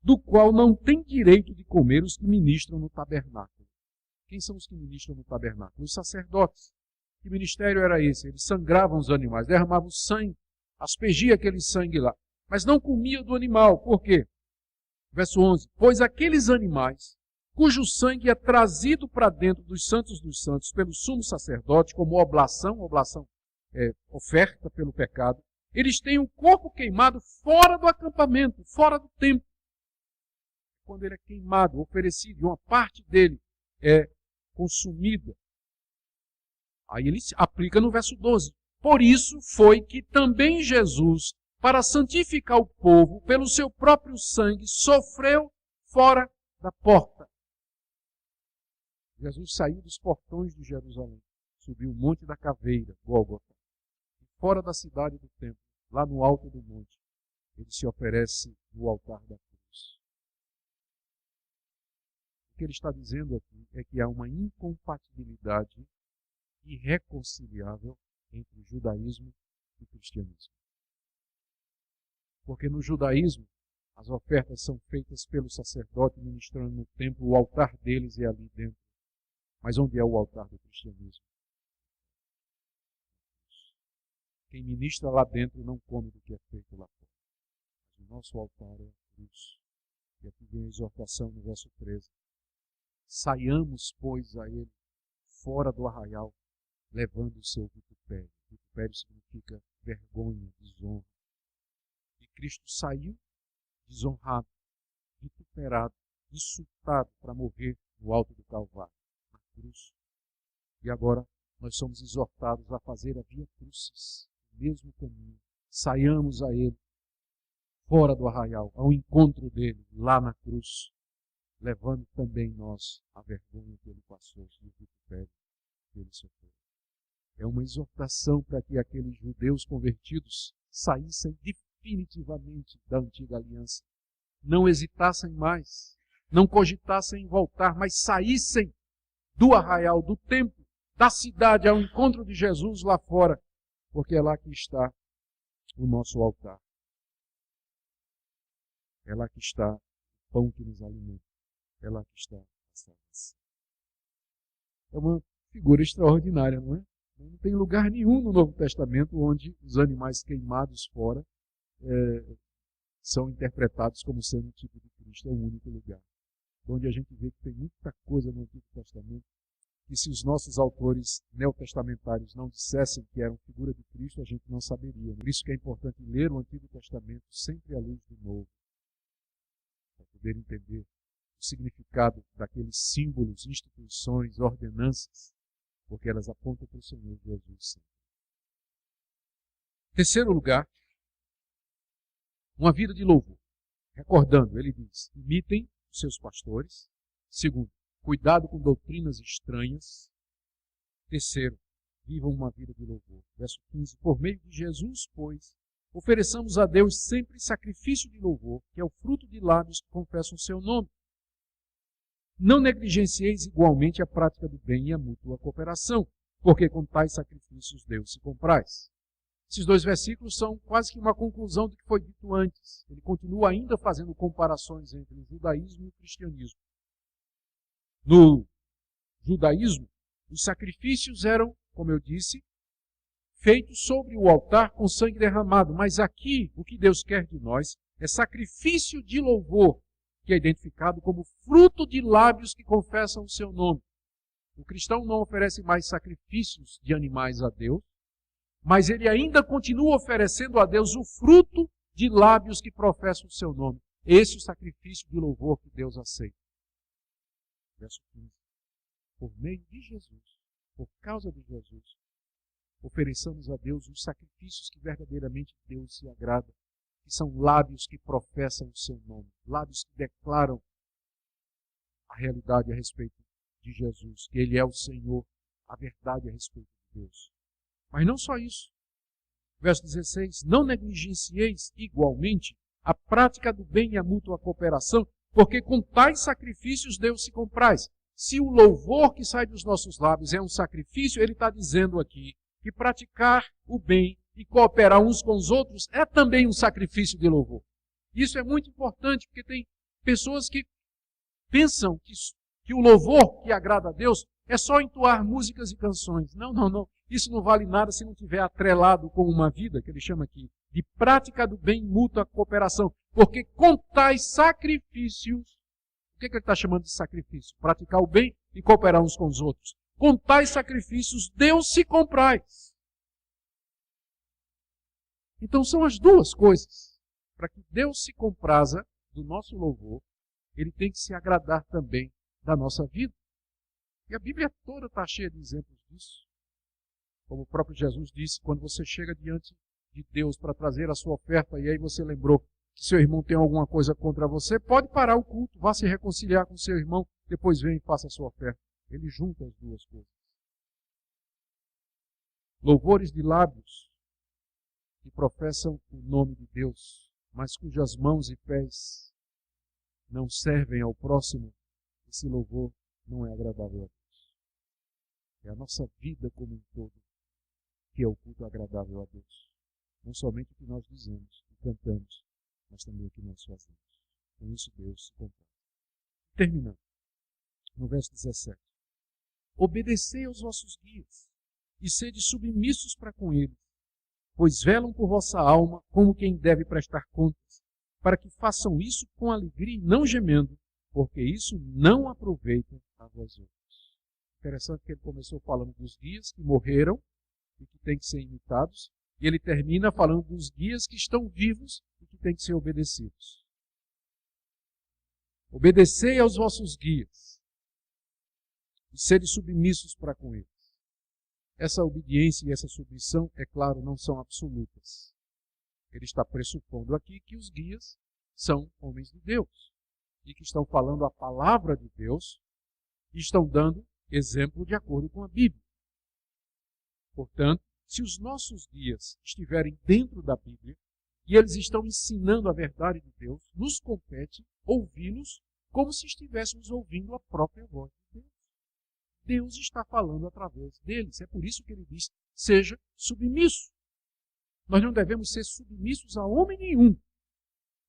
do qual não tem direito de comer os que ministram no tabernáculo. Quem são os que ministram no tabernáculo? Os sacerdotes. Que ministério era esse? Eles sangravam os animais, derramavam sangue, aspergiam aquele sangue lá. Mas não comiam do animal. Por quê? Verso 11. Pois aqueles animais, cujo sangue é trazido para dentro dos santos pelo sumo sacerdote, como oblação oferta pelo pecado, eles têm o corpo queimado fora do acampamento, fora do templo. Quando ele é queimado, oferecido, e uma parte dele é consumida. Aí ele aplica no verso 12. Por isso foi que também Jesus, para santificar o povo, pelo seu próprio sangue, sofreu fora da porta. Jesus saiu dos portões de Jerusalém, subiu o Monte da Caveira, Gólgota, e fora da cidade do templo, lá no alto do monte, ele se oferece no altar da cruz. O que ele está dizendo aqui é que há uma incompatibilidade irreconciliável entre o judaísmo e o cristianismo. Porque no judaísmo, as ofertas são feitas pelo sacerdote ministrando no templo, o altar deles é ali dentro. Mas onde é o altar do cristianismo? Quem ministra lá dentro não come do que é feito lá fora. Mas o nosso altar é a cruz. E aqui vem a exortação no verso 13. Saiamos, pois, a ele fora do arraial, levando o seu vitupério. Vitupério significa vergonha, desonra. E Cristo saiu desonrado, vituperado, insultado para morrer no alto do Calvário. Cruz. E agora nós somos exortados a fazer a via crucis, o mesmo caminho. Saiamos a ele, fora do arraial, ao encontro dele, lá na cruz, levando também nós a vergonha que ele passou e o vitupério que ele sofreu. É uma exortação para que aqueles judeus convertidos saíssem definitivamente da antiga aliança. Não hesitassem mais, não cogitassem em voltar, mas saíssem do arraial, do templo, da cidade, ao encontro de Jesus lá fora, porque é lá que está o nosso altar. É lá que está o pão que nos alimenta. É lá que está a salvação. É uma figura extraordinária, não é? Não tem lugar nenhum no Novo Testamento onde os animais queimados fora são interpretados como sendo um tipo de Cristo. É o único lugar. Onde a gente vê que tem muita coisa no Antigo Testamento, e se os nossos autores neotestamentários não dissessem que eram figura de Cristo, a gente não saberia. Por isso que é importante ler o Antigo Testamento sempre à luz do Novo, para poder entender o significado daqueles símbolos, instituições, ordenanças, porque elas apontam para o Senhor Jesus sempre. Terceiro lugar, uma vida de louvor. Recordando, ele diz, imitem os seus pastores. Segundo, cuidado com doutrinas estranhas. Terceiro, vivam uma vida de louvor. Verso 15, por meio de Jesus, pois, ofereçamos a Deus sempre sacrifício de louvor, que é o fruto de lábios que confessam o seu nome. Não negligencieis igualmente a prática do bem e a mútua cooperação, porque com tais sacrifícios Deus se compraz. Esses dois versículos são quase que uma conclusão do que foi dito antes. Ele continua ainda fazendo comparações entre o judaísmo e o cristianismo. No judaísmo, os sacrifícios eram, como eu disse, feitos sobre o altar com sangue derramado. Mas aqui, o que Deus quer de nós é sacrifício de louvor, que é identificado como fruto de lábios que confessam o seu nome. O cristão não oferece mais sacrifícios de animais a Deus, mas ele ainda continua oferecendo a Deus o fruto de lábios que professam o seu nome. Esse é o sacrifício de louvor que Deus aceita. Verso 15. Por meio de Jesus, por causa de Jesus, ofereçamos a Deus os sacrifícios que verdadeiramente Deus se agrada, que são lábios que professam o seu nome, lábios que declaram a realidade a respeito de Jesus, que Ele é o Senhor, a verdade a respeito de Deus. Mas não só isso. Verso 16, não negligencieis igualmente a prática do bem e a mútua cooperação, porque com tais sacrifícios Deus se compraz. Se o louvor que sai dos nossos lábios é um sacrifício, ele está dizendo aqui que praticar o bem e cooperar uns com os outros é também um sacrifício de louvor. Isso é muito importante, porque tem pessoas que pensam que o louvor que agrada a Deus é só entoar músicas e canções. Não, não, não. Isso não vale nada se não tiver atrelado com uma vida, que ele chama aqui, de prática do bem, mútua cooperação. Porque com tais sacrifícios, o que ele está chamando de sacrifício? Praticar o bem e cooperar uns com os outros. Com tais sacrifícios, Deus se compraz. Então são as duas coisas. Para que Deus se compraza do nosso louvor, Ele tem que se agradar também da nossa vida. E a Bíblia toda está cheia de exemplos disso. Como o próprio Jesus disse, quando você chega diante de Deus para trazer a sua oferta, e aí você lembrou que seu irmão tem alguma coisa contra você, pode parar o culto, vá se reconciliar com seu irmão, depois vem e faça a sua oferta. Ele junta as duas coisas. Louvores de lábios que professam o nome de Deus, mas cujas mãos e pés não servem ao próximo, esse louvor não é agradável a Deus. É a nossa vida como um todo que é o culto agradável a Deus. Não somente o que nós dizemos e cantamos, mas também o que nós fazemos. Com isso Deus se completa. Terminando, no verso 17. Obedecei aos vossos guias e sede submissos para com eles, pois velam por vossa alma como quem deve prestar contas, para que façam isso com alegria e não gemendo, porque isso não aproveita a vós outros. Interessante que ele começou falando dos guias que morreram e que têm que ser imitados, e ele termina falando dos guias que estão vivos e que têm que ser obedecidos. Obedecei aos vossos guias e sede submissos para com eles. Essa obediência e essa submissão, é claro, não são absolutas. Ele está pressupondo aqui que os guias são homens de Deus e que estão falando a palavra de Deus e estão dando exemplo de acordo com a Bíblia. Portanto, se os nossos guias estiverem dentro da Bíblia e eles estão ensinando a verdade de Deus, nos compete ouvi-los como se estivéssemos ouvindo a própria voz de Deus. Deus está falando através deles. É por isso que ele diz, seja submisso. Nós não devemos ser submissos a homem nenhum,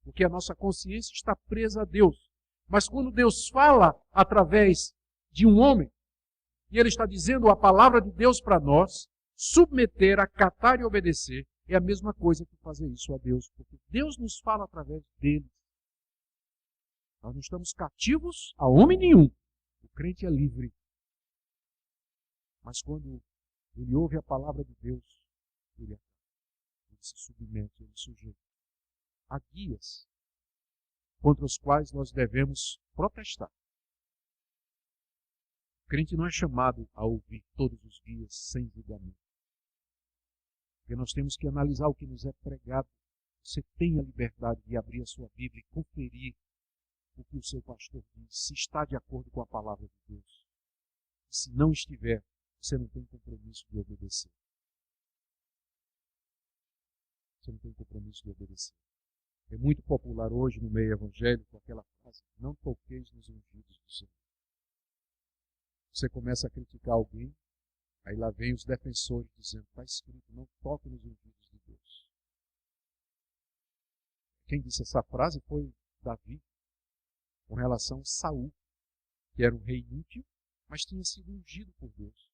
porque a nossa consciência está presa a Deus. Mas quando Deus fala através de um homem, e ele está dizendo a palavra de Deus para nós, submeter, acatar e obedecer, é a mesma coisa que fazer isso a Deus, porque Deus nos fala através dele. Nós não estamos cativos a homem nenhum. O crente é livre. Mas quando ele ouve a palavra de Deus, ele se submete, ele sujeita. Há guias contra os quais nós devemos protestar. O crente não é chamado a ouvir todos os guias sem julgamento. Porque nós temos que analisar o que nos é pregado. Você tem a liberdade de abrir a sua Bíblia e conferir o que o seu pastor diz, se está de acordo com a palavra de Deus. E se não estiver, você não tem compromisso de obedecer. Você não tem compromisso de obedecer. É muito popular hoje no meio evangélico aquela frase, não toqueis nos ungidos do Senhor. Você começa a criticar alguém, aí lá vem os defensores dizendo, está escrito, não toque nos ungidos de Deus. Quem disse essa frase foi Davi, com relação a Saul, que era um rei ímpio, mas tinha sido ungido por Deus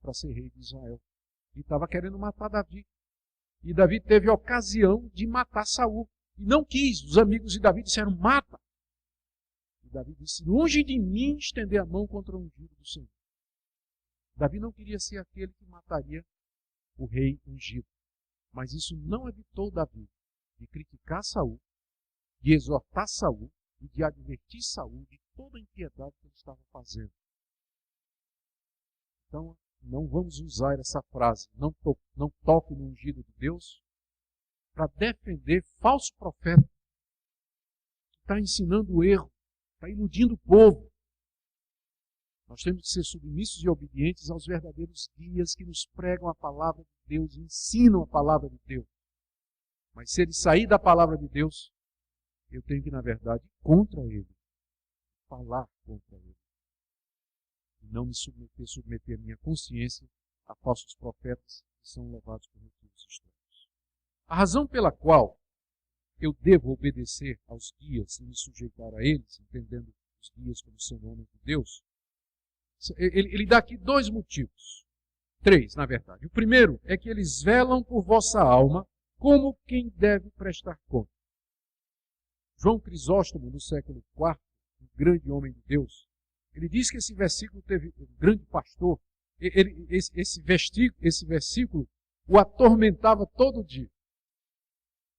para ser rei de Israel. E estava querendo matar Davi. E Davi teve a ocasião de matar Saul. E não quis. Os amigos de Davi disseram, mata. Davi disse: longe de mim estender a mão contra o ungido do Senhor. Davi não queria ser aquele que mataria o rei ungido. Mas isso não evitou Davi de criticar Saul, de exortar Saul e de advertir Saul de toda a impiedade que ele estava fazendo. Então, não vamos usar essa frase, não toque no ungido de Deus, para defender falso profeta que está ensinando o erro, está iludindo o povo. Nós temos que ser submissos e obedientes aos verdadeiros guias que nos pregam a palavra de Deus, ensinam a palavra de Deus. Mas se ele sair da palavra de Deus, eu tenho que, na verdade, ir contra ele, falar contra ele. E não me submeter a minha consciência a falsos profetas que são levados por motivos estranhos. A razão pela qual eu devo obedecer aos guias e me sujeitar a eles, entendendo os guias como sendo homens de Deus, ele dá aqui dois motivos. Três, na verdade. O primeiro é que eles velam por vossa alma como quem deve prestar conta. João Crisóstomo, no século IV, um grande homem de Deus, ele diz que esse versículo teve um grande pastor, esse versículo o atormentava todo dia.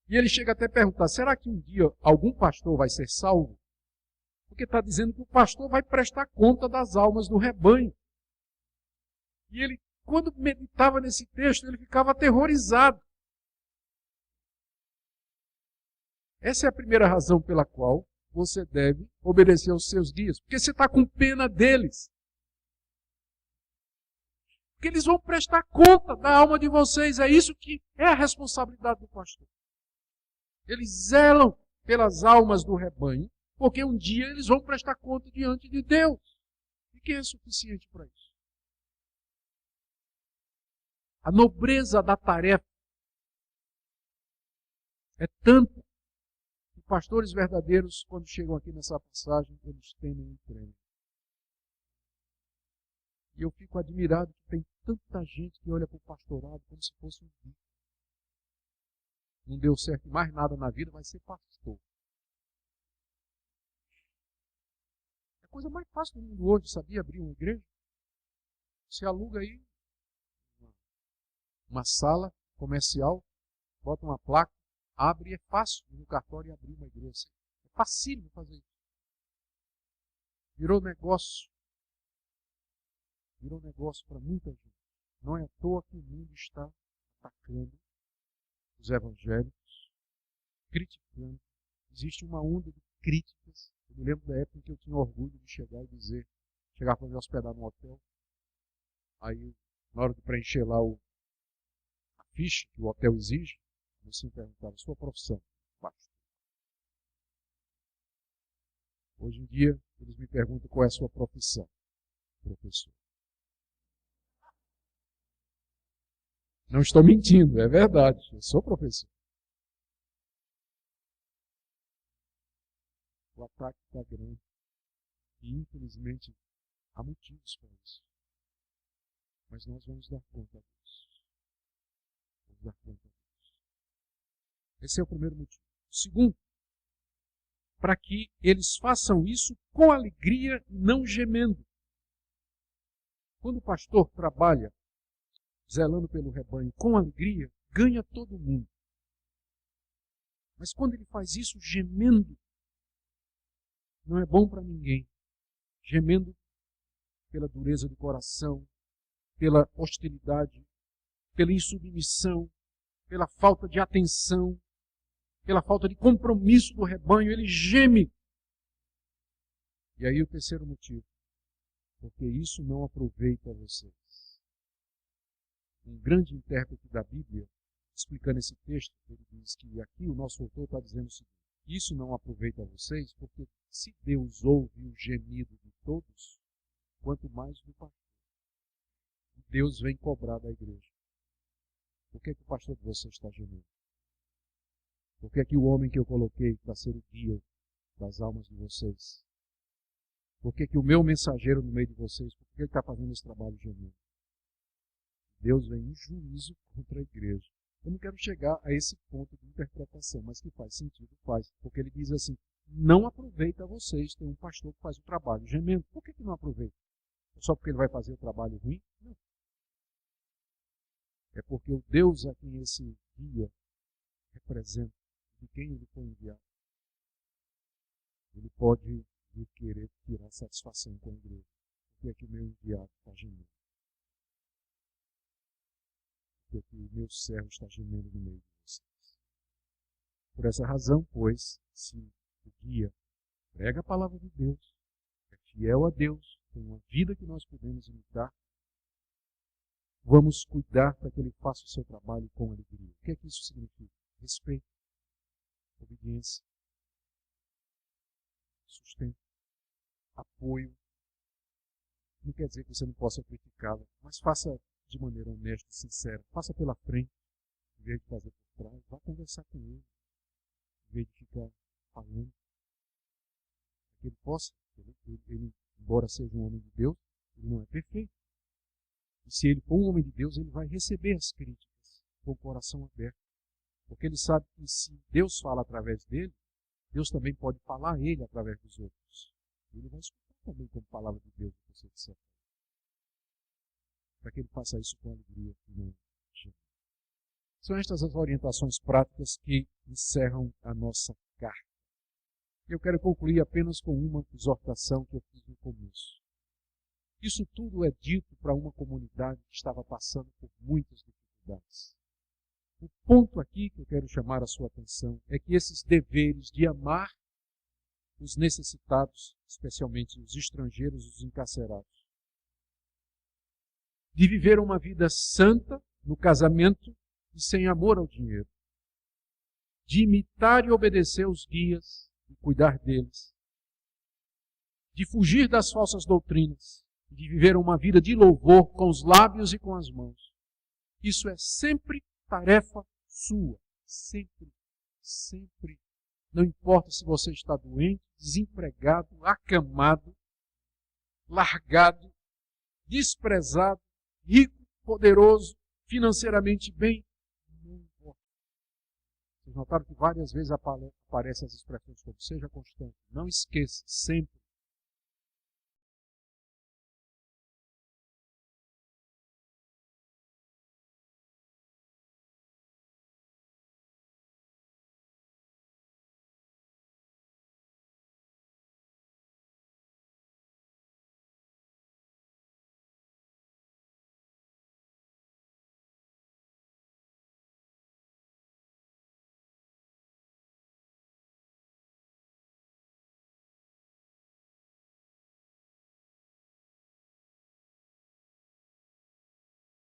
E ele chega até a perguntar, será que um dia algum pastor vai ser salvo? Porque está dizendo que o pastor vai prestar conta das almas do rebanho. E ele, quando meditava nesse texto, ele ficava aterrorizado. Essa é a primeira razão pela qual você deve obedecer aos seus guias. Porque você está com pena deles. Porque eles vão prestar conta da alma de vocês. É isso que é a responsabilidade do pastor. Eles zelam pelas almas do rebanho, porque um dia eles vão prestar conta diante de Deus. E quem é suficiente para isso? A nobreza da tarefa é tanta que pastores verdadeiros, quando chegam aqui nessa passagem, eles temem e tremem. E eu fico admirado que tem tanta gente que olha para o pastorado como se fosse um bicho. Não deu certo em mais nada na vida, vai ser pastor. É a coisa mais fácil do mundo hoje, sabia? Abrir uma igreja. Você aluga aí uma sala comercial, bota uma placa, abre e é fácil no cartório abrir uma igreja. É facílimo fazer isso. Virou negócio. Virou negócio para muita gente. Não é à toa que o mundo está atacando os evangélicos, criticando. Existe uma onda de críticas. Eu me lembro da época em que eu tinha orgulho de chegar e dizer, chegar para me hospedar no hotel. Aí, na hora de preencher lá a ficha que o hotel exige, você me perguntava, sua profissão? Pastor. Hoje em dia, eles me perguntam qual é a sua profissão. Professor. Não estou mentindo, é verdade. Eu sou professor. O ataque está grande. E, infelizmente, há motivos para isso. Mas nós vamos dar conta disso. Vamos dar conta disso. Esse é o primeiro motivo. O segundo, para que eles façam isso com alegria, não gemendo. Quando o pastor trabalha zelando pelo rebanho com alegria, ganha todo mundo. Mas quando ele faz isso gemendo, não é bom para ninguém. Gemendo pela dureza do coração, pela hostilidade, pela insubmissão, pela falta de atenção, pela falta de compromisso do rebanho, ele geme. E aí o terceiro motivo, porque isso não aproveita vocês. Um grande intérprete da Bíblia, explicando esse texto, ele diz que aqui o nosso autor está dizendo o seguinte, isso não aproveita vocês, porque se Deus ouve o gemido de todos, quanto mais do pastor. Deus vem cobrar da igreja. Por que o pastor de vocês está gemendo? Por que o homem que eu coloquei para ser o guia das almas de vocês? Por que o meu mensageiro no meio de vocês, por que ele está fazendo esse trabalho gemendo? Deus vem em juízo contra a igreja. Eu não quero chegar a esse ponto de interpretação, mas que faz sentido, faz. Porque ele diz assim, não aproveita vocês. Tem um pastor que faz o trabalho gemendo. Por que não aproveita? Só porque ele vai fazer o trabalho ruim? Não. É porque o Deus a quem esse guia representa, de quem ele foi enviado, ele pode querer tirar satisfação com a igreja. Porque é que o meu enviado está gemendo. Porque é que o meu servo está gemendo no meio de vocês. Por essa razão, pois, se o guia prega a palavra de Deus, é fiel a Deus, tem uma vida que nós podemos imitar, vamos cuidar para que ele faça o seu trabalho com alegria. O que é que isso significa? Respeito, obediência, sustento, apoio. Não quer dizer que você não possa criticá-lo, mas faça de maneira honesta e sincera. Faça pela frente, em vez de fazer por trás. Vá conversar com ele, em vez de ficar falando. Que ele possa, ele, embora seja um homem de Deus, ele não é perfeito. E se ele for um homem de Deus, ele vai receber as críticas com o coração aberto. Porque ele sabe que se Deus fala através dele, Deus também pode falar a ele através dos outros. Ele vai escutar também como palavra de Deus que você disser. Para que ele faça isso com alegria e não geme. São estas as orientações práticas que encerram a nossa carta. Eu quero concluir apenas com uma exortação que eu fiz no começo. Isso tudo é dito para uma comunidade que estava passando por muitas dificuldades. O ponto aqui que eu quero chamar a sua atenção é que esses deveres de amar os necessitados, especialmente os estrangeiros, os encarcerados, de viver uma vida santa no casamento e sem amor ao dinheiro, de imitar e obedecer os guias e cuidar deles, de fugir das falsas doutrinas, de viver uma vida de louvor com os lábios e com as mãos. Isso é sempre tarefa sua. Sempre, sempre. Não importa se você está doente, desempregado, acamado, largado, desprezado, rico, poderoso, financeiramente bem. Não importa. Vocês notaram que várias vezes aparecem as expressões como seja constante. Não esqueça, sempre.